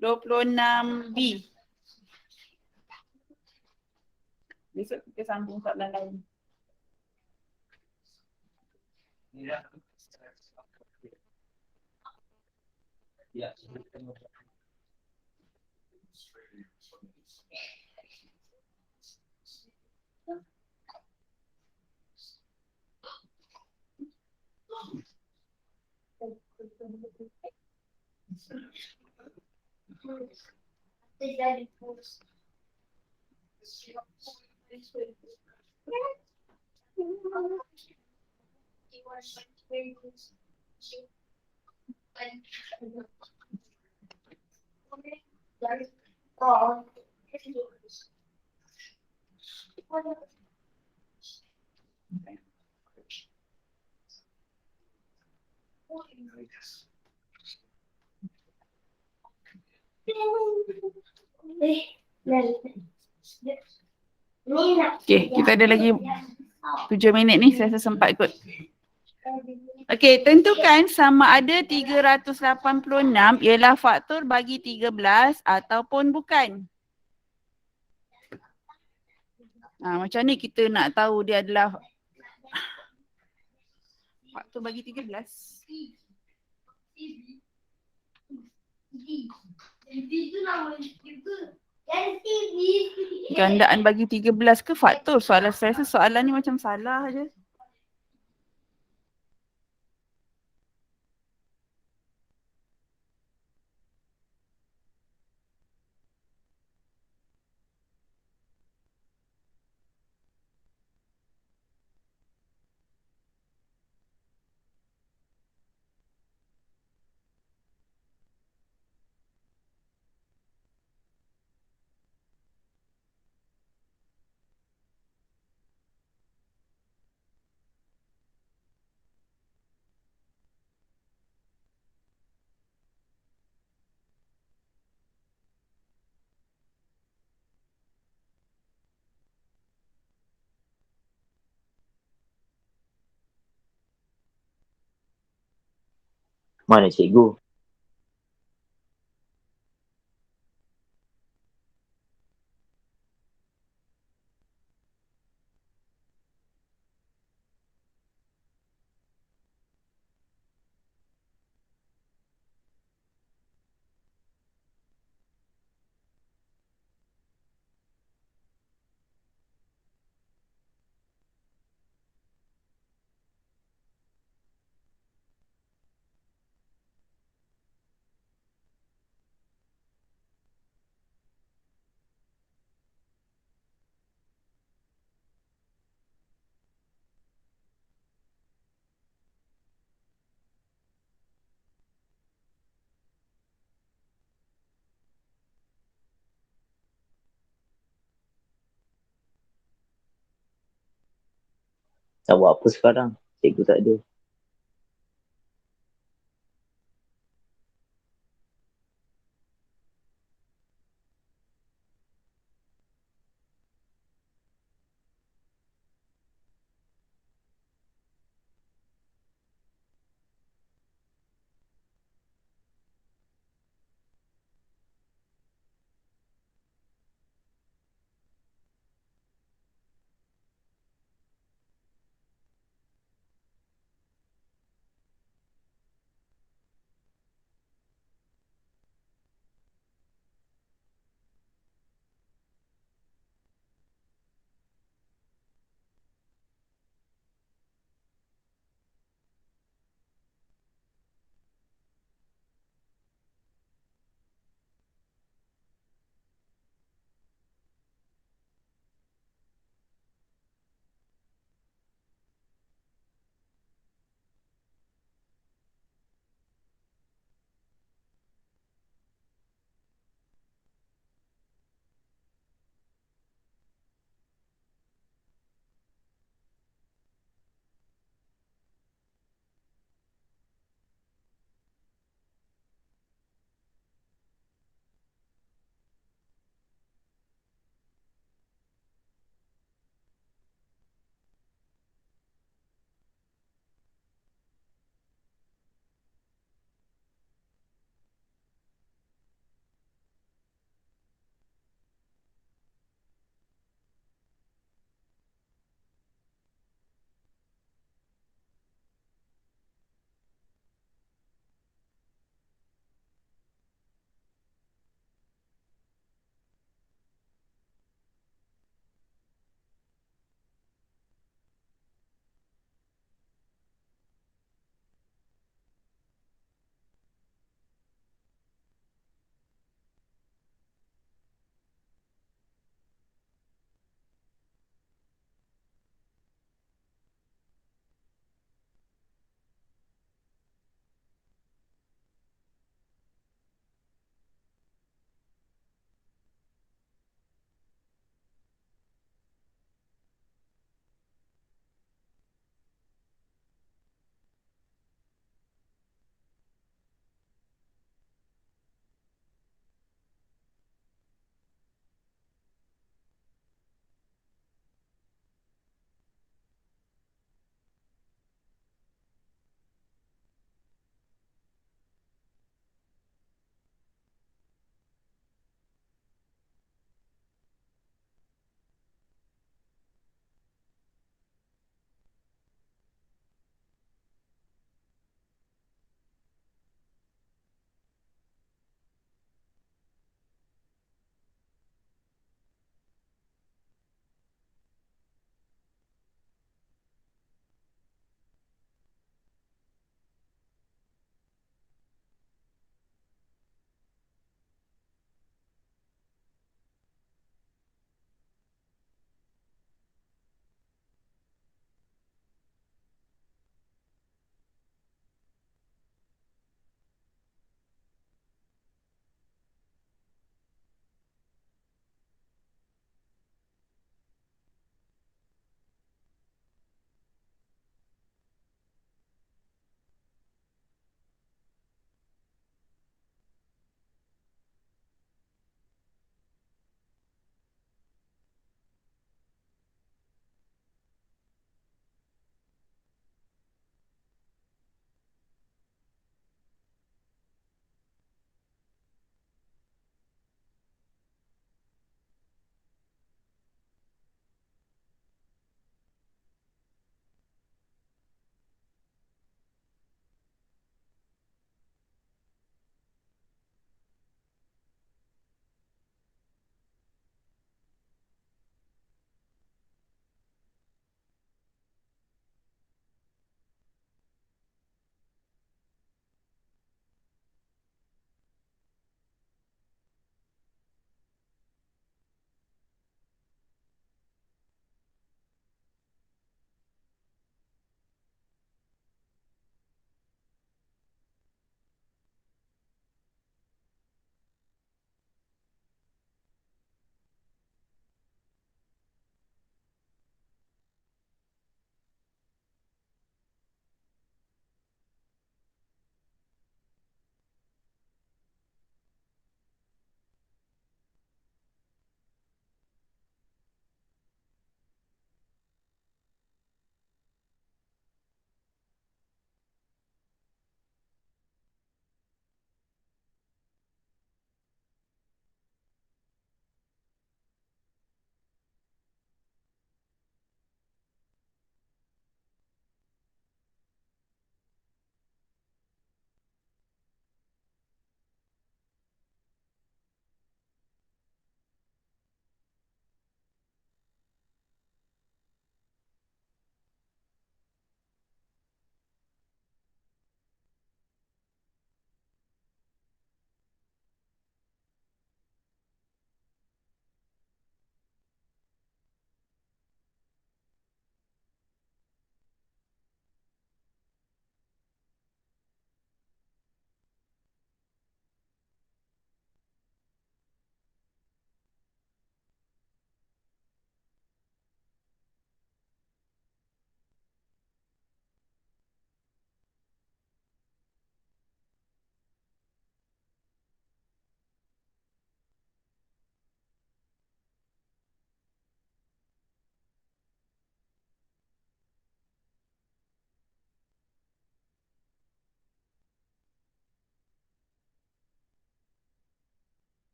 26B. Besok kita sambung soalan lain. Ya. Ya. Okay, kita ada lagi 7 minit ni, saya rasa sempat kot. Okay, tentukan sama ada 386 ialah faktor bagi 13 ataupun bukan. Macam ni kita nak tahu dia adalah faktor bagi 13. Gandaan bagi 13 ke faktor? Soalan saya rasa soalan ni macam salah je. Mana cikgu? Tak buat apa sekarang? Cikgu tak ada.